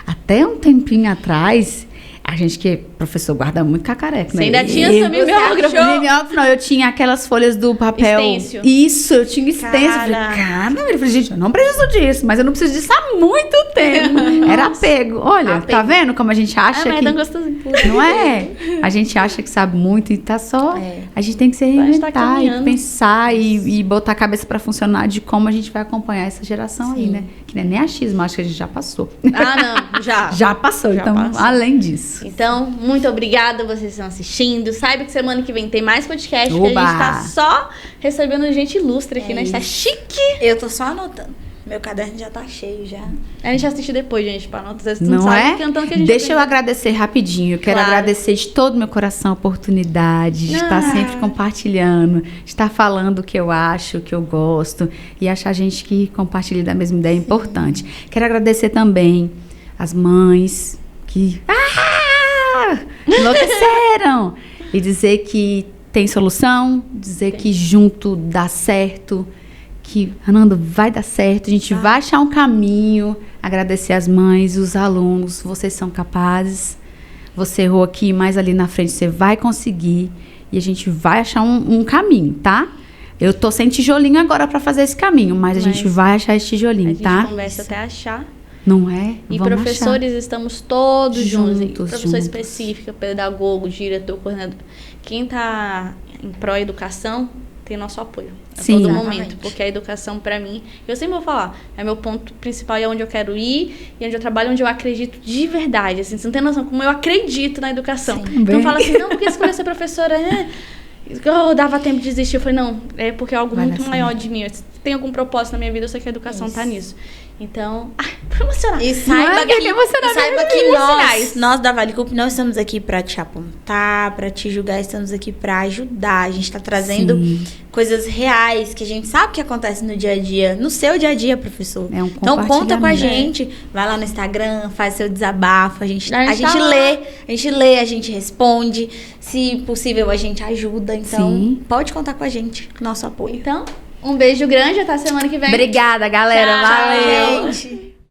Até um tempinho atrás, A gente que é professor guarda muito cacareco, né? Você ainda tinha seu mimeógrafo? Mimeógrafo, não, eu tinha aquelas folhas do papel. Estêncil. Isso, eu tinha estêncil. Eu falei, caramba, eu falei, gente, eu não preciso disso, mas eu não preciso disso há muito tempo. Era apego. Olha, tá vendo como a gente acha mas que... é tão gostosinho. Não é? A gente acha que sabe muito e tá só... É. A gente tem que se gente tá reinventar e caminhando. pensar e botar a cabeça pra funcionar de como a gente vai acompanhar essa geração aí, né? Que não é nem achismo, acho que a gente já passou. Ah, não, já. Já passou, Já então, passou. além disso. Então, muito obrigada vocês que estão assistindo. Saiba que semana que vem tem mais podcast, porque Oba! a gente tá só recebendo gente ilustre aqui, É né? A gente tá isso. chique. Eu tô só anotando. Meu caderno já tá cheio já. A gente assiste depois, gente, pra notas. Vocês Não sabem é? cantando que a gente Deixa eu aprendeu. agradecer rapidinho. Eu quero Claro. agradecer de todo o meu coração a oportunidade de estar sempre compartilhando, de estar falando o que eu acho, o que eu gosto e achar gente que compartilha da mesma ideia é importante. Quero agradecer também as mães que enlouqueceram e dizer que tem solução, dizer que junto dá certo. Que, Ananda, vai dar certo, a gente vai achar um caminho. Agradecer as mães, os alunos, vocês são capazes. Você errou aqui, mas ali na frente você vai conseguir. E a gente vai achar um caminho, tá? Eu tô sem tijolinho agora pra fazer esse caminho, mas a gente vai achar esse A tijolinho, gente tá? conversa até achar. Não é? E Vamos professores, estamos todos juntos. Juntos, Professor juntos. específico, pedagogo, diretor, coordenador. Quem tá em pró-educação tem nosso apoio a Sim. todo Exatamente. momento. Porque a educação, pra mim, eu sempre vou falar, é meu ponto principal e é onde eu quero ir, e onde eu trabalho, onde eu acredito de verdade. Assim, você não tem noção como eu acredito na educação. Então Bem. fala assim, não, porque escolher ser professora, eu dava tempo de desistir. Eu falei, não, é porque é algo Vai muito dar maior certo. de mim. Se tem algum propósito na minha vida, eu sei que a educação tá nisso. Então, pra emocionar. E Não é saiba aquele que, emocionamento saiba que emocionais. nós da Vale Cup, não estamos aqui pra te apontar, pra te julgar, estamos aqui pra ajudar. A gente tá trazendo Sim. coisas reais que a gente sabe que acontece no dia a dia, no seu dia a dia, professor. É um Então conta com a compartilhamento. gente, vai lá no Instagram, faz seu desabafo, a gente A gente tá lê, a gente responde, se possível a gente ajuda. Então Sim. pode contar com a gente, nosso apoio. Então, um beijo grande, até semana que vem. Obrigada, galera. Tchau, Valeu. Gente.